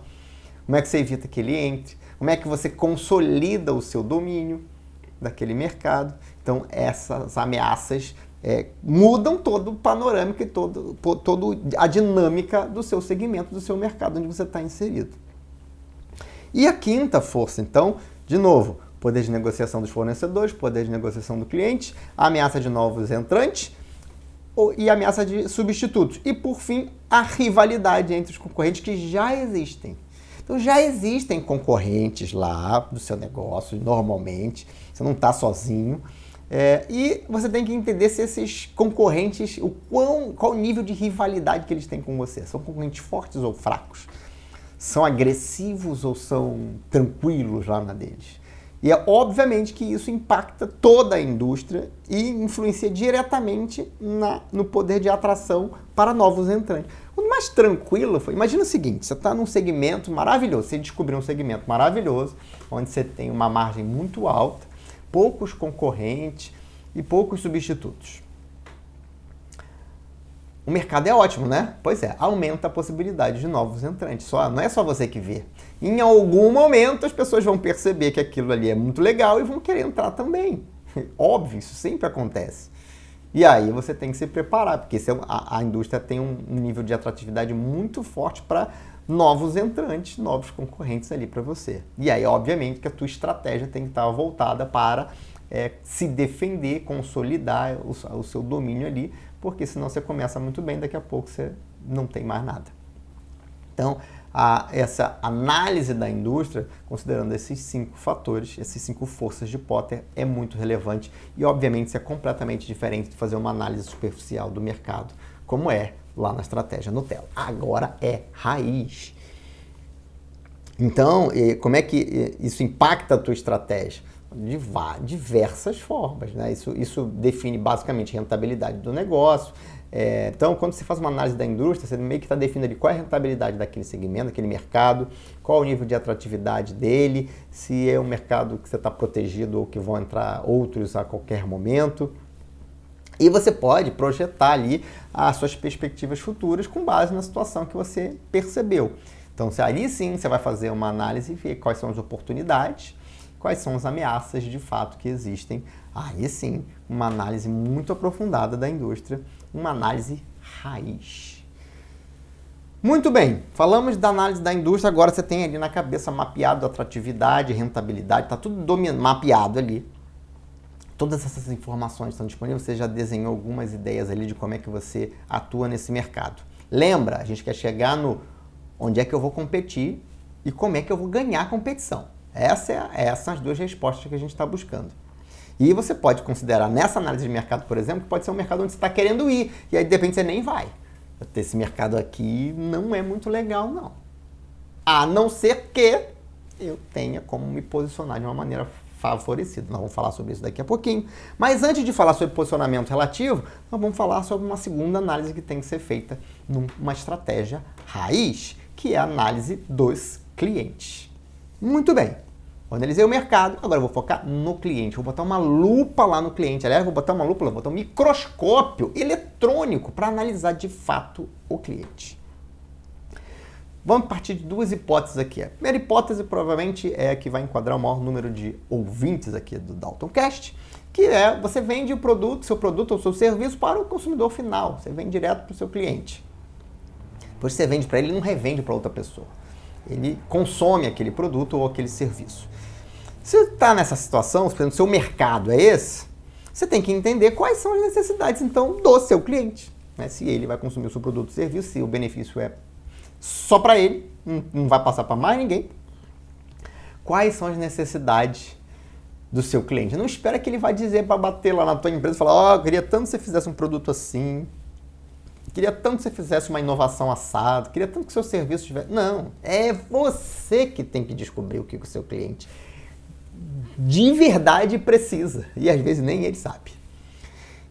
como é que você evita que ele entre, como é que você consolida o seu domínio daquele mercado. Então, essas ameaças mudam todo o panorâmico e toda a dinâmica do seu segmento, do seu mercado onde você está inserido. E a quinta força, então, de novo, poder de negociação dos fornecedores, poder de negociação do cliente, a ameaça de novos entrantes e a ameaça de substitutos. E, por fim, a rivalidade entre os concorrentes que já existem. Então, já existem concorrentes lá do seu negócio, normalmente, você não está sozinho. E você tem que entender se esses concorrentes, qual o nível de rivalidade que eles têm com você. São concorrentes fortes ou fracos? São agressivos ou são tranquilos lá na deles? E é obviamente que isso impacta toda a indústria e influencia diretamente no poder de atração para novos entrantes. O mais tranquilo foi, imagina o seguinte, você está num segmento maravilhoso, você descobriu um segmento maravilhoso, onde você tem uma margem muito alta, poucos concorrentes e poucos substitutos. O mercado é ótimo, né? Pois é, aumenta a possibilidade de novos entrantes. Não é só você que vê. Em algum momento as pessoas vão perceber que aquilo ali é muito legal e vão querer entrar também. Óbvio, isso sempre acontece. E aí você tem que se preparar, porque a indústria tem um nível de atratividade muito forte para novos entrantes, novos concorrentes ali para você. E aí, obviamente, que a tua estratégia tem que estar voltada para se defender, consolidar o seu domínio ali, porque senão você começa muito bem, daqui a pouco você não tem mais nada. Então, essa análise da indústria, considerando esses 5 fatores, essas 5 forças de Potter, é muito relevante e, obviamente, isso é completamente diferente de fazer uma análise superficial do mercado, como é lá na estratégia Nutella. Agora é raiz. Então, como é que isso impacta a tua estratégia? De diversas formas, né? Isso define basicamente a rentabilidade do negócio. Então, quando você faz uma análise da indústria, você meio que está definindo ali qual é a rentabilidade daquele segmento, daquele mercado, qual o nível de atratividade dele, se é um mercado que você está protegido ou que vão entrar outros a qualquer momento. E você pode projetar ali as suas perspectivas futuras com base na situação que você percebeu. Então, ali sim, você vai fazer uma análise e ver quais são as oportunidades, quais são as ameaças de fato que existem. Aí sim, uma análise muito aprofundada da indústria, uma análise raiz. Muito bem, falamos da análise da indústria, agora você tem ali na cabeça mapeado atratividade, rentabilidade, está tudo mapeado ali. Todas essas informações estão disponíveis, você já desenhou algumas ideias ali de como é que você atua nesse mercado. Lembra, a gente quer chegar no onde é que eu vou competir e como é que eu vou ganhar a competição. Essas são as 2 respostas que a gente está buscando. E você pode considerar nessa análise de mercado, por exemplo, que pode ser um mercado onde você está querendo ir, e aí de repente você nem vai. Esse mercado aqui não é muito legal, não. A não ser que eu tenha como me posicionar de uma maneira favorecida. Nós vamos falar sobre isso daqui a pouquinho. Mas antes de falar sobre posicionamento relativo, nós vamos falar sobre uma segunda análise que tem que ser feita numa estratégia raiz, que é a análise dos clientes. Muito bem. Eu analisei o mercado, agora eu vou focar no cliente. Vou botar uma lupa lá no cliente. Aliás, vou botar uma lupa, vou botar um microscópio eletrônico para analisar de fato o cliente. Vamos partir de duas hipóteses aqui. A primeira hipótese provavelmente é a que vai enquadrar o maior número de ouvintes aqui do DaltonCast, que é você vende o produto, seu produto ou seu serviço para o consumidor final. Você vende direto para o seu cliente. Depois você vende para ele, ele não revende para outra pessoa. Ele consome aquele produto ou aquele serviço. Se você está nessa situação, se o seu mercado é esse, você tem que entender quais são as necessidades, então, do seu cliente. Né? Se ele vai consumir o seu produto ou serviço, se o benefício é só para ele, não vai passar para mais ninguém. Quais são as necessidades do seu cliente? Não espera que ele vai dizer para bater lá na tua empresa e falar, eu queria tanto que você fizesse um produto assim, queria tanto que você fizesse uma inovação assada, queria tanto que o seu serviço tivesse... Não, é você que tem que descobrir o que o seu cliente de verdade precisa. E às vezes nem ele sabe.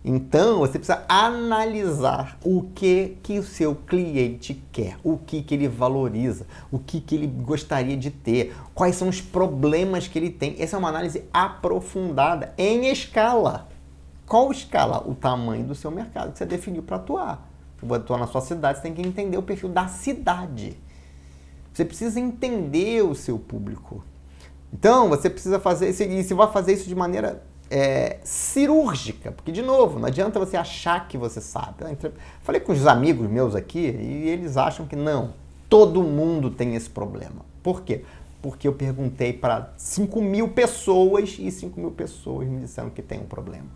Então, você precisa analisar o que o seu cliente quer, o que ele valoriza, o que ele gostaria de ter, quais são os problemas que ele tem. Essa é uma análise aprofundada, em escala. Qual escala? O tamanho do seu mercado que você definiu para atuar. Se você atuar na sua cidade, você tem que entender o perfil da cidade. Você precisa entender o seu público. Então, você precisa fazer isso, e você vai fazer isso de maneira cirúrgica, porque, de novo, não adianta você achar que você sabe. Falei com os amigos meus aqui e eles acham que não, todo mundo tem esse problema. Por quê? Porque eu perguntei para 5.000 pessoas e 5.000 pessoas me disseram que tem um problema.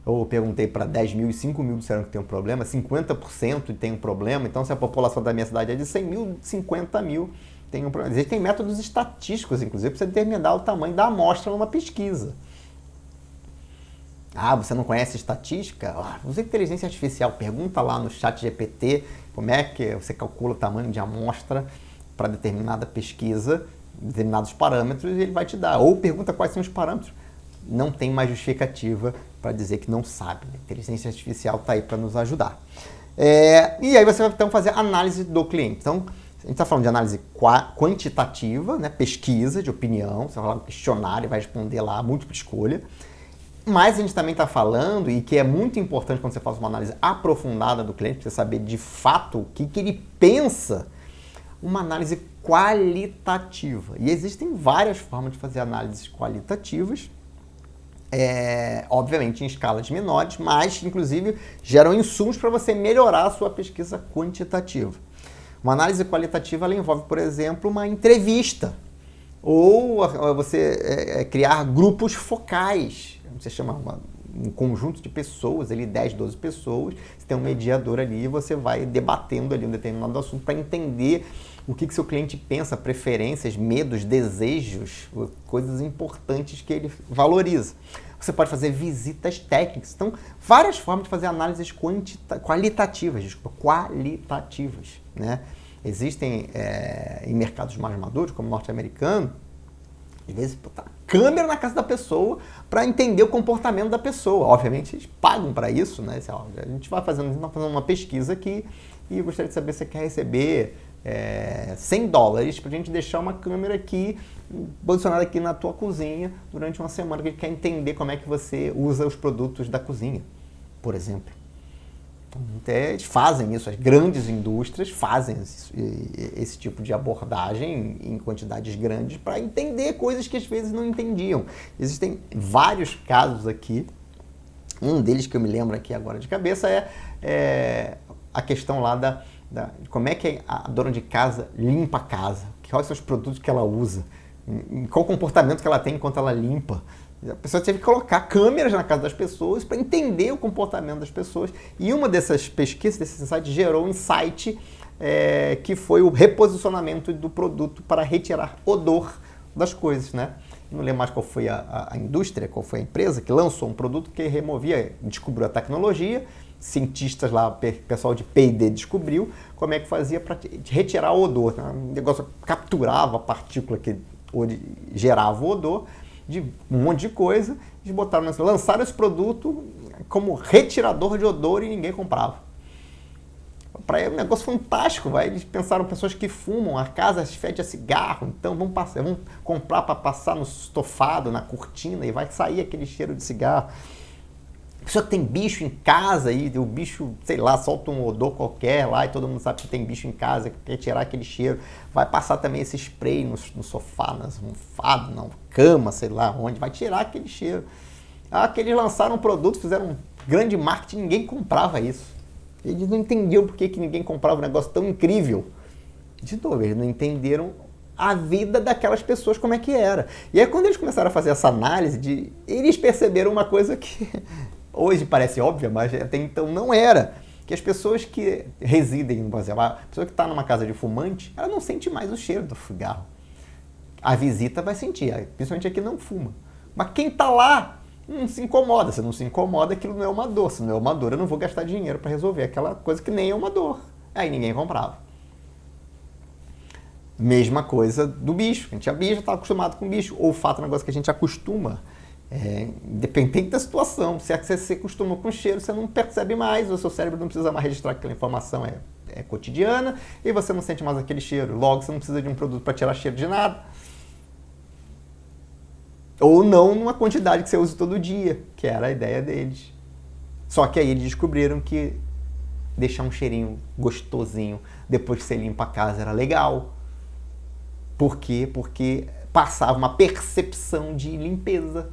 Ou eu perguntei para 10.000 e 5.000 disseram que tem um problema, 50% tem um problema. Então, se a população da minha cidade é de 100.000, 50.000 tem um problema. Existem métodos estatísticos, inclusive, para você determinar o tamanho da amostra numa pesquisa. Ah, você não conhece estatística? Usa inteligência artificial, pergunta lá no ChatGPT como é que você calcula o tamanho de amostra para determinada pesquisa, determinados parâmetros, e ele vai te dar. Ou pergunta quais são os parâmetros. Não tem mais justificativa para dizer que não sabe. A inteligência artificial está aí para nos ajudar. E aí você vai então fazer análise do cliente. Então, a gente está falando de análise quantitativa, né? Pesquisa de opinião, você vai lá no questionário e vai responder lá, múltipla escolha. Mas a gente também está falando, e que é muito importante quando você faz uma análise aprofundada do cliente, para você saber de fato o que ele pensa, uma análise qualitativa. E existem várias formas de fazer análises qualitativas, obviamente em escalas menores, mas inclusive geram insumos para você melhorar a sua pesquisa quantitativa. Uma análise qualitativa ela envolve, por exemplo, uma entrevista, ou você criar grupos focais. Você chama um conjunto de pessoas, ali 10, 12 pessoas, você tem um mediador ali e você vai debatendo ali um determinado assunto para entender o que seu cliente pensa, preferências, medos, desejos, coisas importantes que ele valoriza. Você pode fazer visitas técnicas. Então, várias formas de fazer análises qualitativas, né? Existem em mercados mais maduros, como o norte-americano, às vezes botar câmera na casa da pessoa para entender o comportamento da pessoa. Obviamente, eles pagam para isso, né? A gente vai fazendo uma pesquisa aqui e eu gostaria de saber se você quer receber $100 para a gente deixar uma câmera aqui, posicionada aqui na tua cozinha durante uma semana, que a gente quer entender como é que você usa os produtos da cozinha, por exemplo. Eles fazem isso, as grandes indústrias fazem esse tipo de abordagem em quantidades grandes para entender coisas que às vezes não entendiam. Existem vários casos aqui, um deles que eu me lembro aqui agora de cabeça é a questão lá de como é que a dona de casa limpa a casa, quais são os produtos que ela usa, qual o comportamento que ela tem enquanto ela limpa. A pessoa teve que colocar câmeras na casa das pessoas para entender o comportamento das pessoas. E uma dessas pesquisas, desse site, gerou um insight que foi o reposicionamento do produto para retirar odor das coisas, né? Não lembro mais qual foi a indústria, qual foi a empresa que lançou um produto que descobriu a tecnologia. Cientistas lá, pessoal de P&D descobriu como é que fazia para retirar o odor. Né? O negócio capturava a partícula que gerava o odor, de um monte de coisa, eles lançaram esse produto como retirador de odor e ninguém comprava. para ele é um negócio fantástico, vai. Eles pensaram, pessoas que fumam, a casa fede a cigarro, então vamos comprar para passar no estofado, na cortina, e vai sair aquele cheiro de cigarro. A pessoa que tem bicho em casa e o bicho, sei lá, solta um odor qualquer lá e todo mundo sabe que tem bicho em casa, que quer tirar aquele cheiro. Vai passar também esse spray no sofá, nas almofadas, na cama, sei lá onde, vai tirar aquele cheiro. Que eles lançaram um produto, fizeram um grande marketing, ninguém comprava isso. Eles não entendiam por que ninguém comprava um negócio tão incrível. De novo, eles não entenderam a vida daquelas pessoas como é que era. E aí quando eles começaram a fazer essa análise, eles perceberam uma coisa que hoje parece óbvia, mas até então não era. Que as pessoas que residem, por exemplo, a pessoa que está numa casa de fumante, ela não sente mais o cheiro do cigarro. A visita vai sentir, principalmente aqui não fuma. Mas quem está lá não se incomoda. Se não se incomoda, aquilo não é uma dor. Se não é uma dor, eu não vou gastar dinheiro para resolver aquela coisa que nem é uma dor. Aí ninguém comprava. Mesma coisa do bicho. A gente tinha bicho, estava acostumado com bicho. Olfato é um negócio que a gente acostuma. Independente da situação. Se você se acostuma com o cheiro, você não percebe mais. O seu cérebro não precisa mais registrar que aquela informação é cotidiana. E você não sente mais aquele cheiro. Logo, você não precisa de um produto para tirar cheiro de nada. Ou não numa quantidade que você use todo dia, que era a ideia deles. Só que aí eles descobriram que deixar um cheirinho gostosinho depois que você limpa a casa era legal. Por quê? Porque passava uma percepção de limpeza.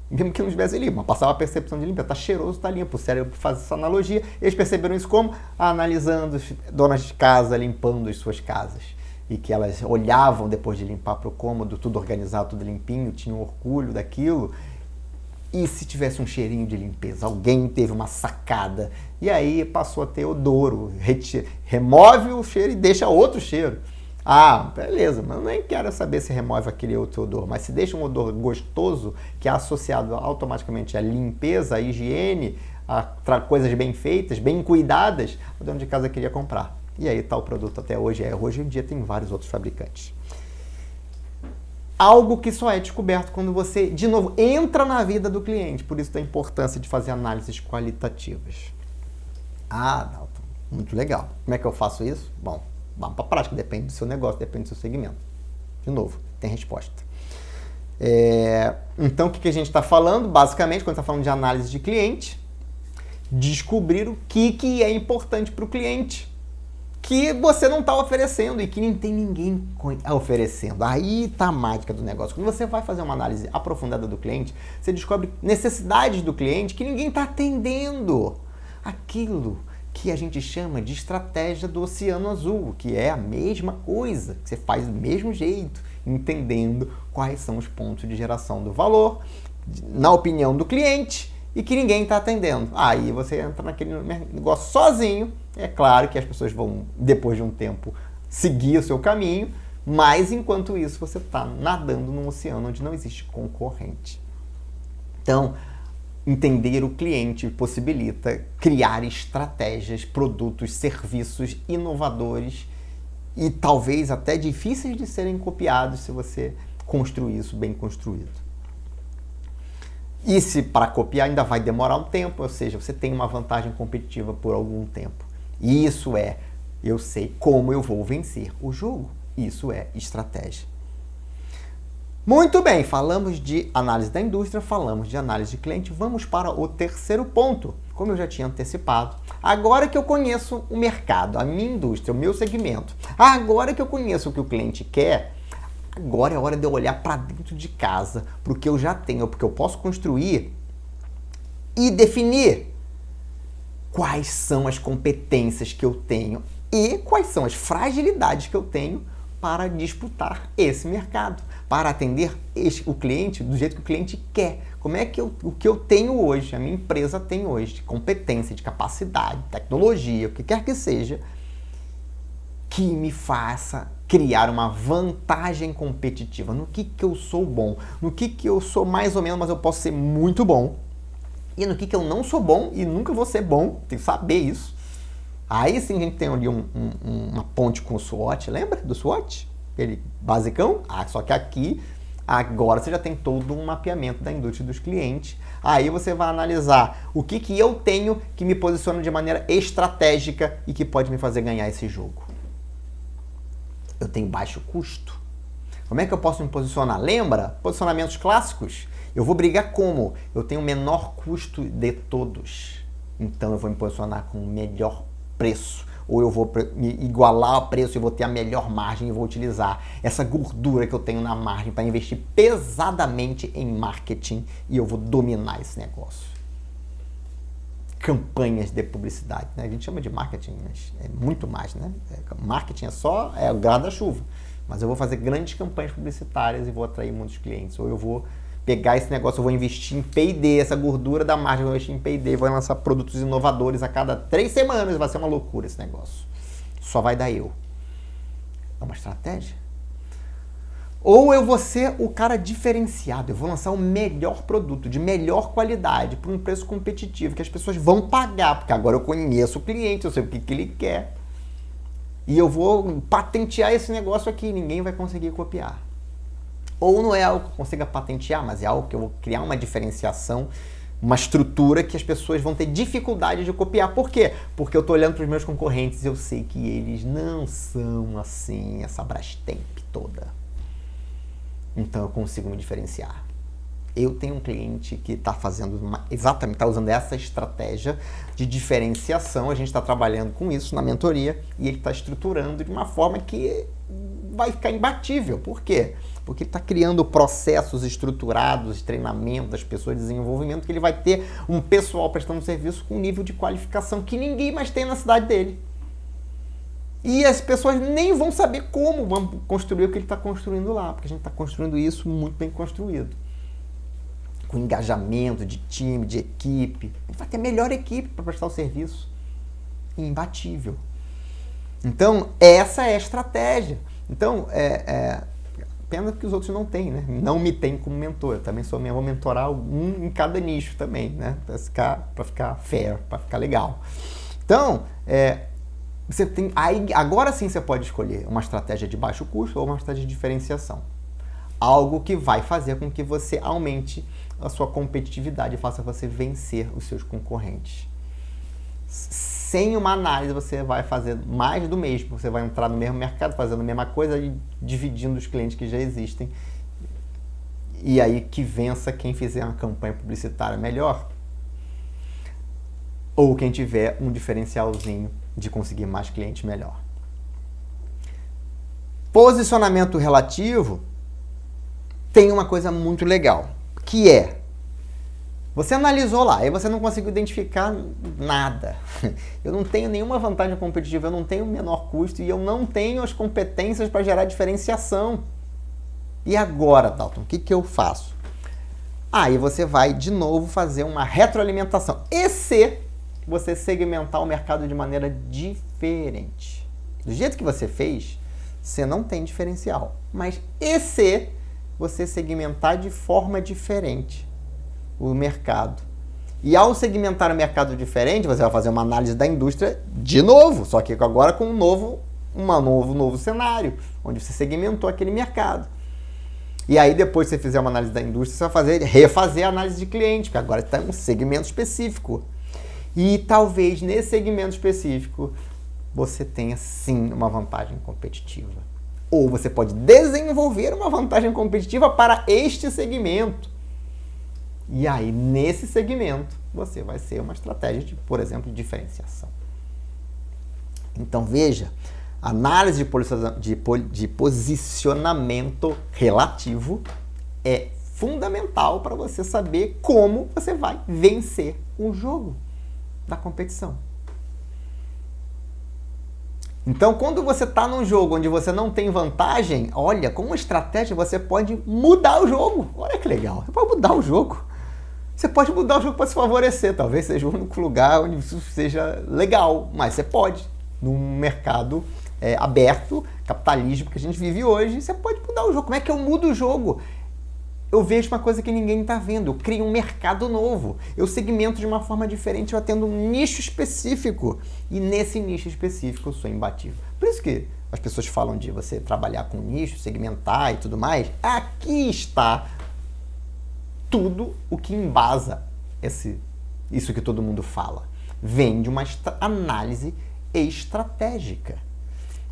Mesmo que não estivesse limpo, mas passava a percepção de limpeza. Tá cheiroso, tá limpo. O cérebro faz essa analogia. Eles perceberam isso como? Analisando donas de casa limpando as suas casas. E que elas olhavam depois de limpar para o cômodo, tudo organizado, tudo limpinho, tinham orgulho daquilo. E se tivesse um cheirinho de limpeza? Alguém teve uma sacada. E aí passou a ter odor. Remove o cheiro e deixa outro cheiro. Beleza, mas eu nem quero saber se remove aquele outro odor. Mas se deixa um odor gostoso, que é associado automaticamente à limpeza, à higiene, a coisas bem feitas, bem cuidadas, o dono de casa queria comprar. E aí está o produto até hoje. Hoje em dia tem vários outros fabricantes. Algo que só é descoberto quando você, de novo, entra na vida do cliente. Por isso da importância de fazer análises qualitativas. Dalton, muito legal. Como é que eu faço isso? Bom, vamos para a prática. Depende do seu negócio, depende do seu segmento. De novo, tem resposta. Então, o que a gente está falando? Basicamente, quando está falando de análise de cliente, descobrir o que é importante para o cliente, que você não está oferecendo e que nem tem ninguém oferecendo. Aí está a mágica do negócio. Quando você vai fazer uma análise aprofundada do cliente, você descobre necessidades do cliente que ninguém está atendendo. Aquilo que a gente chama de estratégia do Oceano Azul, que é a mesma coisa, que você faz do mesmo jeito, entendendo quais são os pontos de geração do valor, na opinião do cliente, e que ninguém está atendendo. Aí você entra naquele negócio sozinho. É claro que as pessoas vão, depois de um tempo, seguir o seu caminho, mas enquanto isso você está nadando num oceano onde não existe concorrente. Então, entender o cliente possibilita criar estratégias, produtos, serviços inovadores e talvez até difíceis de serem copiados se você construir isso bem construído. E se para copiar ainda vai demorar um tempo, ou seja, você tem uma vantagem competitiva por algum tempo. E isso eu sei como eu vou vencer o jogo. Isso é estratégia. Muito bem, falamos de análise da indústria, falamos de análise de cliente. Vamos para o terceiro ponto. Como eu já tinha antecipado, agora que eu conheço o mercado, a minha indústria, o meu segmento, agora que eu conheço o que o cliente quer, agora é hora de eu olhar para dentro de casa, para o que eu já tenho, porque eu posso construir e definir quais são as competências que eu tenho e quais são as fragilidades que eu tenho para disputar esse mercado, para atender o cliente do jeito que o cliente quer. Como é que o que eu tenho hoje, a minha empresa tem hoje, de competência, de capacidade, tecnologia, o que quer que seja, que me faça criar uma vantagem competitiva no que eu sou bom, no que eu sou mais ou menos, mas eu posso ser muito bom, e no que eu não sou bom e nunca vou ser bom, tem que saber isso. Aí sim a gente tem ali uma ponte com o SWOT, lembra do SWOT? Aquele basicão? Só que aqui Agora você já tem todo um mapeamento da indústria dos clientes. Aí você vai analisar o que eu tenho que me posiciona de maneira estratégica e que pode me fazer ganhar esse jogo. Eu tenho baixo custo. Como é que eu posso me posicionar? Lembra? Posicionamentos clássicos? Eu vou brigar como? Eu tenho o menor custo de todos. Então eu vou me posicionar com o melhor preço. Ou eu vou me igualar o preço e vou ter a melhor margem e vou utilizar essa gordura que eu tenho na margem para investir pesadamente em marketing e eu vou dominar esse negócio. Campanhas de publicidade, né? A gente chama de marketing, mas é muito mais, né? Marketing é o guarda-chuva. Mas eu vou fazer grandes campanhas publicitárias e vou atrair muitos clientes. Ou eu vou pegar esse negócio, eu vou investir em P&D, essa gordura da margem, eu vou investir em P&D, vou lançar produtos inovadores a cada 3 semanas, vai ser uma loucura esse negócio. Só vai dar eu. É uma estratégia. Ou eu vou ser o cara diferenciado, eu vou lançar o melhor produto, de melhor qualidade, por um preço competitivo, que as pessoas vão pagar, porque agora eu conheço o cliente, eu sei o que ele quer. E eu vou patentear esse negócio aqui, ninguém vai conseguir copiar. Ou não é algo que eu consiga patentear, mas é algo que eu vou criar uma diferenciação, uma estrutura que as pessoas vão ter dificuldade de copiar. Por quê? Porque eu estou olhando para os meus concorrentes e eu sei que eles não são assim, essa Brastemp toda. Então eu consigo me diferenciar. Eu tenho um cliente que está fazendo exatamente, está usando essa estratégia de diferenciação. A gente está trabalhando com isso na mentoria e ele está estruturando de uma forma que vai ficar imbatível. Por quê? Porque ele está criando processos estruturados, treinamento das pessoas, desenvolvimento, que ele vai ter um pessoal prestando serviço com um nível de qualificação que ninguém mais tem na cidade dele. E as pessoas nem vão saber como vão construir o que ele está construindo lá, porque a gente está construindo isso muito bem construído. Com engajamento de time, de equipe. A gente vai ter a melhor equipe para prestar o serviço. Imbatível. Então, essa é a estratégia. Então, pena que os outros não têm, né? Não me tem como mentor. Eu também vou mentorar um em cada nicho também, né? Para ficar fair, para ficar legal. Então, você tem, agora sim você pode escolher uma estratégia de baixo custo ou uma estratégia de diferenciação. Algo que vai fazer com que você aumente a sua competitividade e faça você vencer os seus concorrentes. Sem uma análise, você vai fazer mais do mesmo. Você vai entrar no mesmo mercado, fazendo a mesma coisa e dividindo os clientes que já existem. E aí que vença quem fizer uma campanha publicitária melhor. Ou quem tiver um diferencialzinho de conseguir mais clientes melhor. Posicionamento relativo tem uma coisa muito legal, que é, você analisou lá, aí você não conseguiu identificar nada. Eu não tenho nenhuma vantagem competitiva, eu não tenho o menor custo e eu não tenho as competências para gerar diferenciação. E agora, Dalton, o que eu faço? Aí você vai de novo fazer uma retroalimentação. E se você segmentar o mercado de maneira diferente? Do jeito que você fez, você não tem diferencial. Mas e se você segmentar de forma diferente o mercado? E ao segmentar o mercado diferente, você vai fazer uma análise da indústria de novo, só que agora com um novo cenário, onde você segmentou aquele mercado. E aí depois que você fizer uma análise da indústria, você vai refazer a análise de cliente, porque agora está em um segmento específico. E talvez nesse segmento específico você tenha sim uma vantagem competitiva. Ou você pode desenvolver uma vantagem competitiva para este segmento. E aí, nesse segmento, você vai ser uma estratégia de, por exemplo, diferenciação. Então, veja, análise de posicionamento relativo é fundamental para você saber como você vai vencer um jogo da competição. Então, quando você está num jogo onde você não tem vantagem, olha, com uma estratégia você pode mudar o jogo. Olha que legal, você pode mudar o jogo. Você pode mudar o jogo para se favorecer. Talvez seja o único lugar onde isso seja legal, mas você pode. Num mercado aberto, capitalismo que a gente vive hoje, você pode mudar o jogo. Como é que eu mudo o jogo? Eu vejo uma coisa que ninguém está vendo. Eu crio um mercado novo. Eu segmento de uma forma diferente. Eu atendo um nicho específico. E nesse nicho específico eu sou imbatível. Por isso que as pessoas falam de você trabalhar com nicho, segmentar e tudo mais, aqui está tudo o que embasa isso que todo mundo fala. Vem de uma análise estratégica.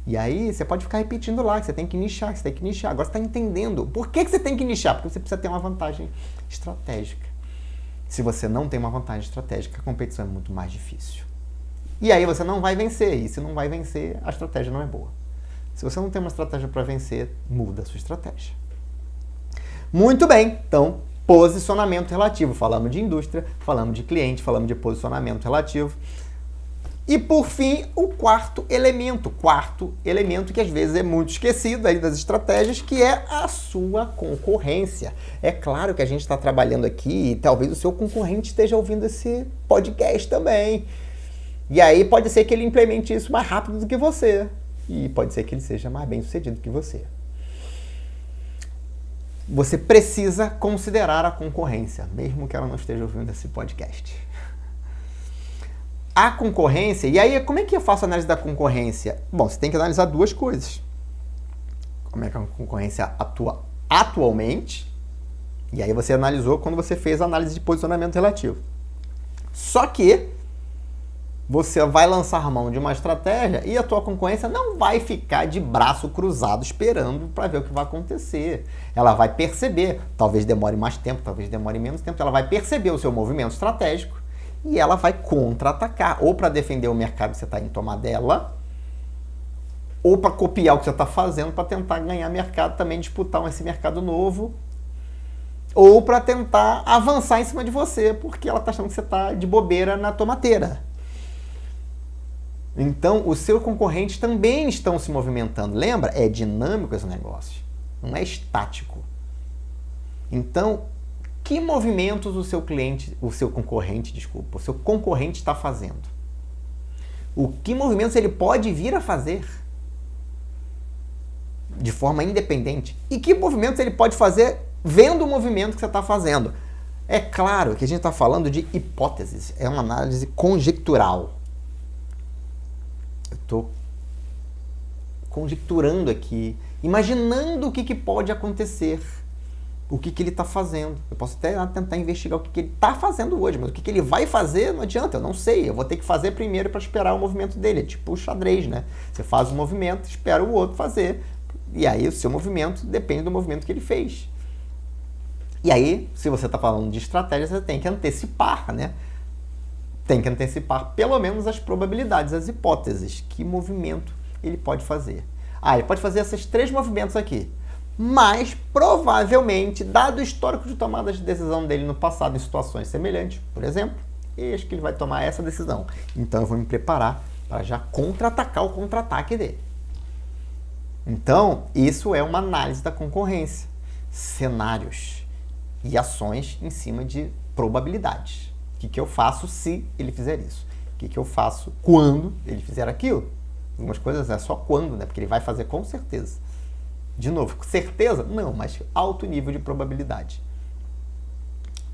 E aí você pode ficar repetindo lá, que você tem que nichar, Agora você está entendendo. Por que você tem que nichar? Porque você precisa ter uma vantagem estratégica. Se você não tem uma vantagem estratégica, a competição é muito mais difícil. E aí você não vai vencer. E se não vai vencer, a estratégia não é boa. Se você não tem uma estratégia para vencer, muda a sua estratégia. Muito bem. Então, posicionamento relativo. Falamos de indústria, falamos de cliente, falamos de posicionamento relativo. E, por fim, o quarto elemento que às vezes é muito esquecido aí das estratégias, que é a sua concorrência. É claro que a gente está trabalhando aqui e talvez o seu concorrente esteja ouvindo esse podcast também. E aí pode ser que ele implemente isso mais rápido do que você. E pode ser que ele seja mais bem sucedido que você. Você precisa considerar a concorrência, mesmo que ela não esteja ouvindo esse podcast. A concorrência, e aí como é que eu faço a análise da concorrência? Bom, você tem que analisar duas coisas. Como é que a concorrência atua atualmente, e aí você analisou quando você fez a análise de posicionamento relativo. Só que você vai lançar mão de uma estratégia e a tua concorrência não vai ficar de braço cruzado esperando para ver o que vai acontecer. Ela vai perceber, talvez demore mais tempo, talvez demore menos tempo, ela vai perceber o seu movimento estratégico e ela vai contra-atacar, ou para defender o mercado que você está em tomar dela, ou para copiar o que você está fazendo para tentar ganhar mercado, também disputar esse mercado novo, ou para tentar avançar em cima de você, porque ela está achando que você está de bobeira na tomateira. Então, os seus concorrentes também estão se movimentando. Lembra? É dinâmico esse negócio, não é estático. Então, que movimentos o seu concorrente está fazendo? Que movimentos ele pode vir a fazer de forma independente? E que movimentos ele pode fazer vendo o movimento que você está fazendo? É claro que a gente está falando de hipóteses, é uma análise conjectural. Eu estou conjecturando aqui, imaginando o que pode acontecer, o que ele está fazendo. Eu posso até tentar investigar o que ele está fazendo hoje, mas o que ele vai fazer não adianta, eu não sei. Eu vou ter que fazer primeiro para esperar o movimento dele. É tipo o xadrez, né? Você faz o movimento, espera o outro fazer. E aí o seu movimento depende do movimento que ele fez. E aí, se você está falando de estratégia, você tem que antecipar, né? Tem que antecipar pelo menos as probabilidades, as hipóteses. Que movimento ele pode fazer? Ele pode fazer esses 3 movimentos aqui. Mas, provavelmente, dado o histórico de tomada de decisão dele no passado em situações semelhantes, por exemplo, acho que ele vai tomar essa decisão. Então, eu vou me preparar para já contra-atacar o contra-ataque dele. Então, isso é uma análise da concorrência. Cenários e ações em cima de probabilidades. O que eu faço se ele fizer isso? O que eu faço quando ele fizer aquilo? Algumas coisas é só quando, né? Porque ele vai fazer com certeza. De novo, certeza? Não, mas alto nível de probabilidade.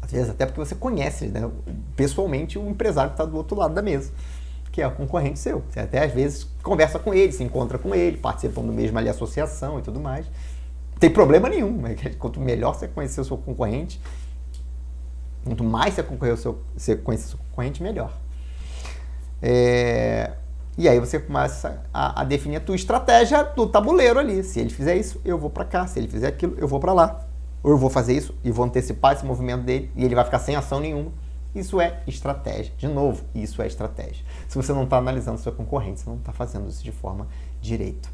Às vezes até porque você conhece, né, pessoalmente o empresário que está do outro lado da mesa, que é o concorrente seu. Você até às vezes conversa com ele, se encontra com ele, participam do mesmo ali associação e tudo mais. Não tem problema nenhum. Quanto melhor você conhecer o seu concorrente, quanto mais você conhecer o seu concorrente, melhor. E aí você começa a definir a tua estratégia do tabuleiro ali. Se ele fizer isso, eu vou para cá. Se ele fizer aquilo, eu vou para lá. Ou eu vou fazer isso e vou antecipar esse movimento dele e ele vai ficar sem ação nenhuma. Isso é estratégia. De novo, isso é estratégia. Se você não está analisando sua concorrente, você não está fazendo isso de forma direita.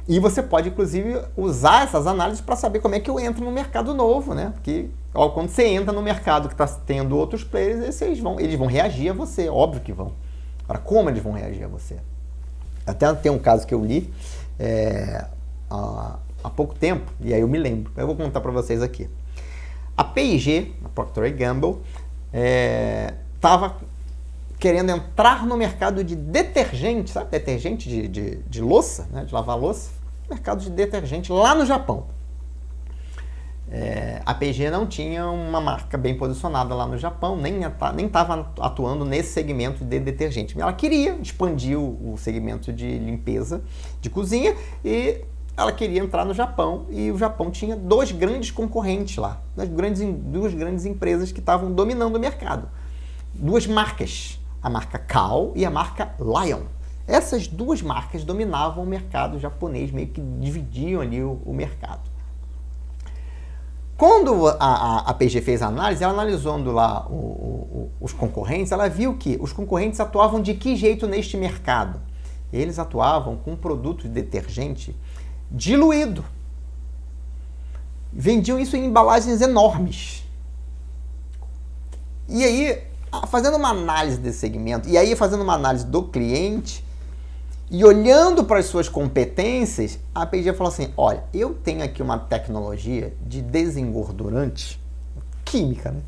E você pode, inclusive, usar essas análises para saber como é que eu entro no mercado novo, né? Porque quando você entra no mercado que está tendo outros players, eles vão reagir a você, óbvio que vão. Agora, como eles vão reagir a você? Até tem um caso que eu li há pouco tempo, e aí eu me lembro. Eu vou contar para vocês aqui. A P&G, a Procter & Gamble, estava querendo entrar no mercado de detergente, sabe? Detergente de louça, né? De lavar louça. Mercado de detergente lá no Japão. A P&G não tinha uma marca bem posicionada lá no Japão, nem estava atuando nesse segmento de detergente. Ela queria expandir o segmento de limpeza de cozinha e ela queria entrar no Japão, e o Japão tinha dois grandes concorrentes lá, duas grandes empresas que estavam dominando o mercado. Duas marcas, a marca Kao e a marca Lion. Essas duas marcas dominavam o mercado japonês, meio que dividiam ali o mercado. Quando a P&G fez a análise, ela analisando lá os concorrentes, ela viu que os concorrentes atuavam de que jeito neste mercado? Eles atuavam com um produto de detergente diluído. Vendiam isso em embalagens enormes. E aí, fazendo uma análise desse segmento, e aí fazendo uma análise do cliente, e olhando para as suas competências, a P&G falou assim, olha, eu tenho aqui uma tecnologia de desengordurante, química, né?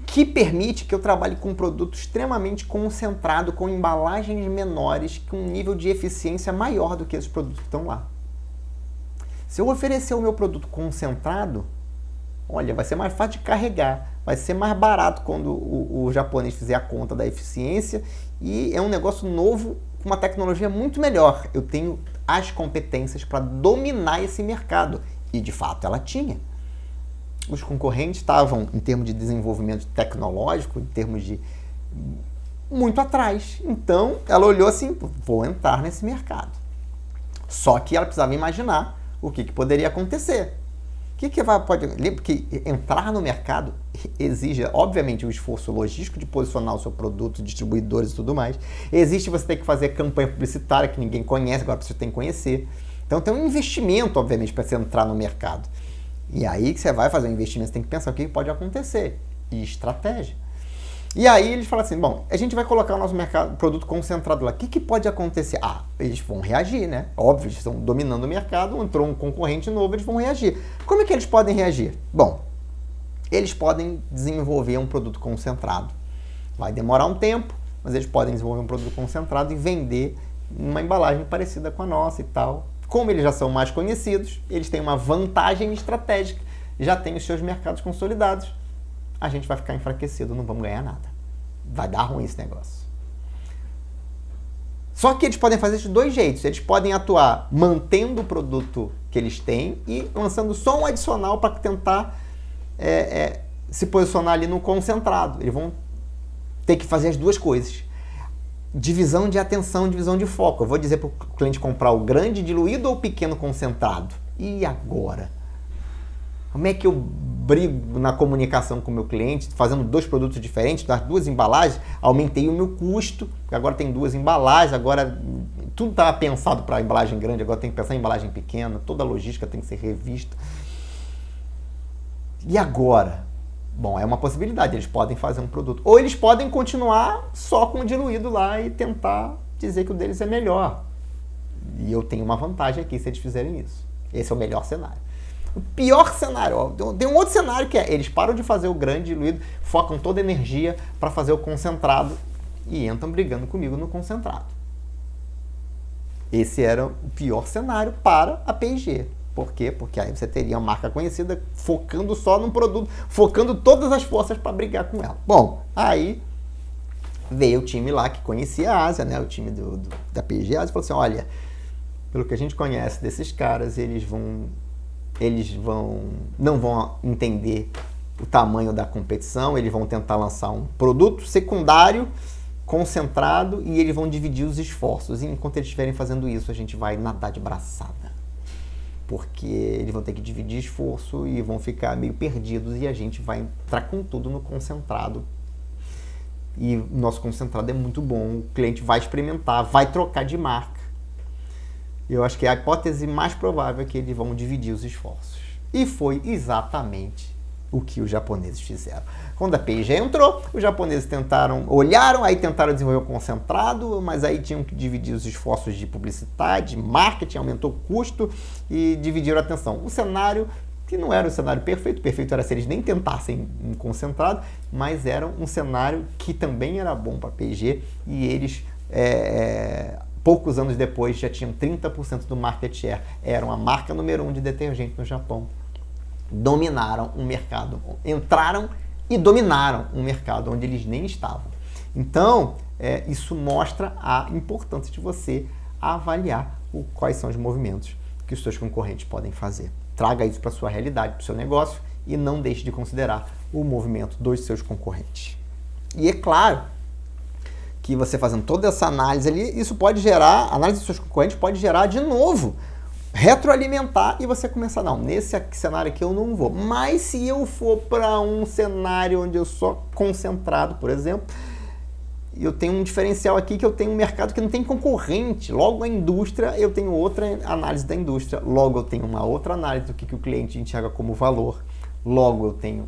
Que permite que eu trabalhe com um produto extremamente concentrado, com embalagens menores, com um nível de eficiência maior do que esses produtos que estão lá. Se eu oferecer o meu produto concentrado, olha, vai ser mais fácil de carregar, vai ser mais barato quando o japonês fizer a conta da eficiência, e é um negócio novo, com uma tecnologia muito melhor. Eu tenho as competências para dominar esse mercado. E, de fato, ela tinha. Os concorrentes estavam, em termos de desenvolvimento tecnológico, em termos de... muito atrás. Então, ela olhou assim, vou entrar nesse mercado. Só que ela precisava imaginar o que poderia acontecer. Porque entrar no mercado exige, obviamente, um esforço logístico de posicionar o seu produto, distribuidores e tudo mais. Existe você ter que fazer campanha publicitária que ninguém conhece, agora você tem que conhecer. Então tem um investimento, obviamente, para você entrar no mercado. E aí que você vai fazer um investimento, você tem que pensar o que pode acontecer. E estratégia. E aí eles falam assim, bom, a gente vai colocar o nosso produto concentrado lá. O que pode acontecer? Eles vão reagir, né? Óbvio, eles estão dominando o mercado, entrou um concorrente novo, eles vão reagir. Como é que eles podem reagir? Bom, eles podem desenvolver um produto concentrado. Vai demorar um tempo, mas eles podem desenvolver um produto concentrado e vender uma embalagem parecida com a nossa e tal. Como eles já são mais conhecidos, eles têm uma vantagem estratégica, já têm os seus mercados consolidados. A gente vai ficar enfraquecido, não vamos ganhar nada. Vai dar ruim esse negócio. Só que eles podem fazer isso de dois jeitos. Eles podem atuar mantendo o produto que eles têm e lançando só um adicional para tentar se posicionar ali no concentrado. Eles vão ter que fazer as duas coisas. Divisão de atenção, divisão de foco. Eu vou dizer para o cliente comprar o grande diluído ou o pequeno concentrado. E agora? Como é que eu brigo na comunicação com o meu cliente, fazendo dois produtos diferentes, das duas embalagens? Aumentei o meu custo, agora tem duas embalagens, agora tudo estava pensado para a embalagem grande, agora tem que pensar em embalagem pequena, toda a logística tem que ser revista. E agora? Bom, é uma possibilidade, eles podem fazer um produto. Ou eles podem continuar só com o diluído lá e tentar dizer que o deles é melhor. E eu tenho uma vantagem aqui se eles fizerem isso. Esse é o melhor cenário. O pior cenário, tem um outro cenário que é, eles param de fazer o grande diluído, focam toda a energia para fazer o concentrado e entram brigando comigo no concentrado. Esse era o pior cenário para a P&G. Por quê? Porque aí você teria uma marca conhecida focando só num produto, focando todas as forças para brigar com ela. Bom, aí veio o time lá que conhecia a Ásia, né? O time da P&G Ásia, falou assim, olha, pelo que a gente conhece desses caras, eles não vão entender o tamanho da competição, eles vão tentar lançar um produto secundário, concentrado, e eles vão dividir os esforços. E enquanto eles estiverem fazendo isso, a gente vai nadar de braçada. Porque eles vão ter que dividir esforço e vão ficar meio perdidos, e a gente vai entrar com tudo no concentrado. E o nosso concentrado é muito bom, o cliente vai experimentar, vai trocar de marca. Eu acho que a hipótese mais provável é que eles vão dividir os esforços. E foi exatamente o que os japoneses fizeram. Quando a P&G entrou, os japoneses olharam, aí tentaram desenvolver o concentrado, mas aí tinham que dividir os esforços de publicidade, marketing, aumentou o custo e dividiram a atenção. Um cenário que não era um cenário perfeito, perfeito era se eles nem tentassem um concentrado, mas era um cenário que também era bom para a P&G, e eles poucos anos depois já tinham 30% do market share, eram a marca número 1 de detergente no Japão. Dominaram um mercado, entraram e dominaram um mercado onde eles nem estavam. Então, isso mostra a importância de você avaliar quais são os movimentos que os seus concorrentes podem fazer. Traga isso para a sua realidade, para o seu negócio e não deixe de considerar o movimento dos seus concorrentes. E é claro que você fazendo toda essa análise ali, isso pode gerar, a análise dos seus concorrentes pode gerar de novo, retroalimentar e você começar, não, nesse cenário aqui eu não vou. Mas se eu for para um cenário onde eu sou concentrado, por exemplo, eu tenho um diferencial aqui que eu tenho um mercado que não tem concorrente. Logo a indústria, eu tenho outra análise da indústria. Logo eu tenho uma outra análise do que o cliente enxerga como valor. Logo eu tenho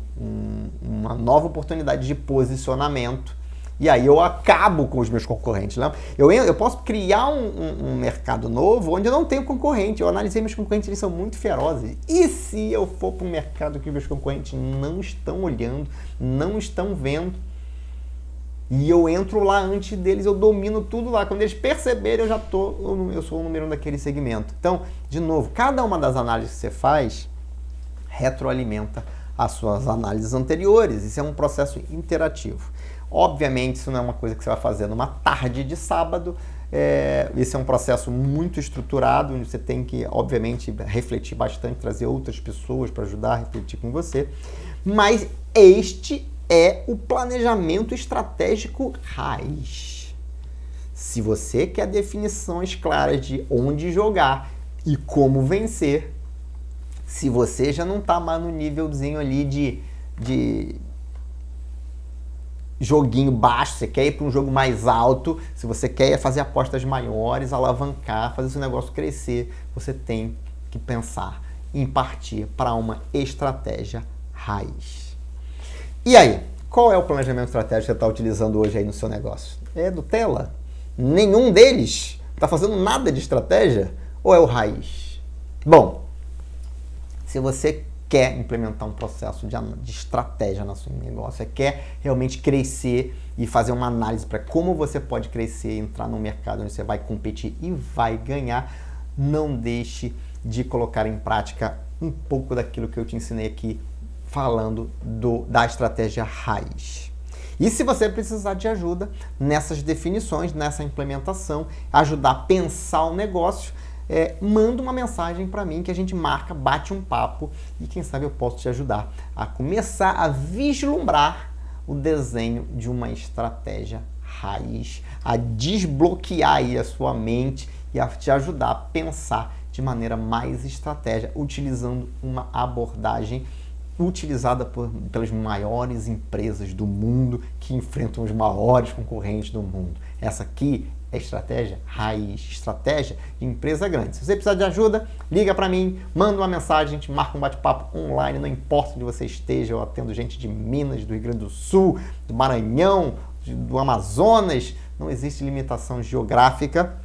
uma nova oportunidade de posicionamento. E aí eu acabo com os meus concorrentes. Né? Eu posso criar um mercado novo onde eu não tenho concorrente. Eu analisei meus concorrentes, eles são muito ferozes. E se eu for para um mercado que meus concorrentes não estão olhando, não estão vendo, e eu entro lá antes deles, eu domino tudo lá. Quando eles perceberem, eu sou o número 1 daquele segmento. Então, de novo, cada uma das análises que você faz retroalimenta as suas análises anteriores. Isso é um processo interativo. Obviamente, isso não é uma coisa que você vai fazer numa tarde de sábado. Esse é um processo muito estruturado, onde você tem que, obviamente, refletir bastante, trazer outras pessoas para ajudar a refletir com você. Mas este é o planejamento estratégico raiz. Se você quer definições claras de onde jogar e como vencer, se você já não está mais no nívelzinho ali de joguinho baixo, você quer ir para um jogo mais alto, se você quer fazer apostas maiores, alavancar, fazer seu negócio crescer, você tem que pensar em partir para uma estratégia raiz. E aí, qual é o planejamento estratégico que você está utilizando hoje aí no seu negócio? É do Tela? Nenhum deles está fazendo nada de estratégia? Ou é o raiz? Bom, se você quer implementar um processo de estratégia no seu negócio, você quer realmente crescer e fazer uma análise para como você pode crescer, entrar no mercado onde você vai competir e vai ganhar, não deixe de colocar em prática um pouco daquilo que eu te ensinei aqui, falando da estratégia raiz. E se você precisar de ajuda nessas definições, nessa implementação, ajudar a pensar o negócio, manda uma mensagem para mim que a gente marca, bate um papo e quem sabe eu posso te ajudar a começar a vislumbrar o desenho de uma estratégia raiz, a desbloquear aí a sua mente e a te ajudar a pensar de maneira mais estratégica, utilizando uma abordagem utilizada pelas maiores empresas do mundo que enfrentam os maiores concorrentes do mundo. Essa aqui é estratégia raiz, estratégia de empresa grande. Se você precisar de ajuda, liga para mim, manda uma mensagem, a gente marca um bate-papo online, não importa onde você esteja, eu atendo gente de Minas, do Rio Grande do Sul, do Maranhão, do Amazonas, não existe limitação geográfica,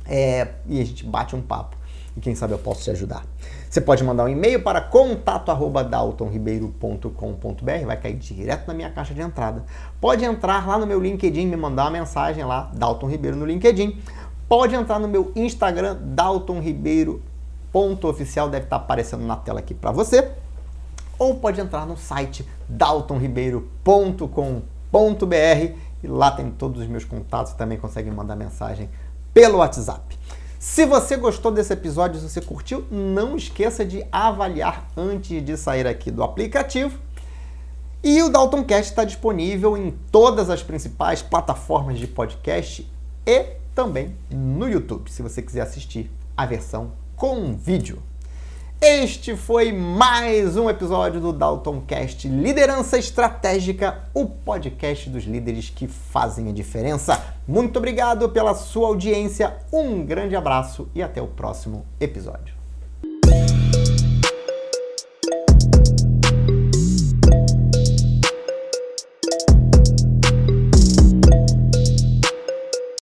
e a gente bate um papo. E quem sabe eu posso te ajudar. Você pode mandar um e-mail para contato@daltonribeiro.com.br, vai cair direto na minha caixa de entrada. Pode entrar lá no meu LinkedIn, me mandar uma mensagem lá, Dalton Ribeiro no LinkedIn. Pode entrar no meu Instagram, daltonribeiro.oficial, deve estar aparecendo na tela aqui para você. Ou pode entrar no site daltonribeiro.com.br e lá tem todos os meus contatos, você também consegue mandar mensagem pelo WhatsApp. Se você gostou desse episódio, se você curtiu, não esqueça de avaliar antes de sair aqui do aplicativo. E o Daltoncast está disponível em todas as principais plataformas de podcast e também no YouTube, se você quiser assistir a versão com vídeo. Este foi mais um episódio do Daltoncast Liderança Estratégica, o podcast dos líderes que fazem a diferença. Muito obrigado pela sua audiência, um grande abraço e até o próximo episódio.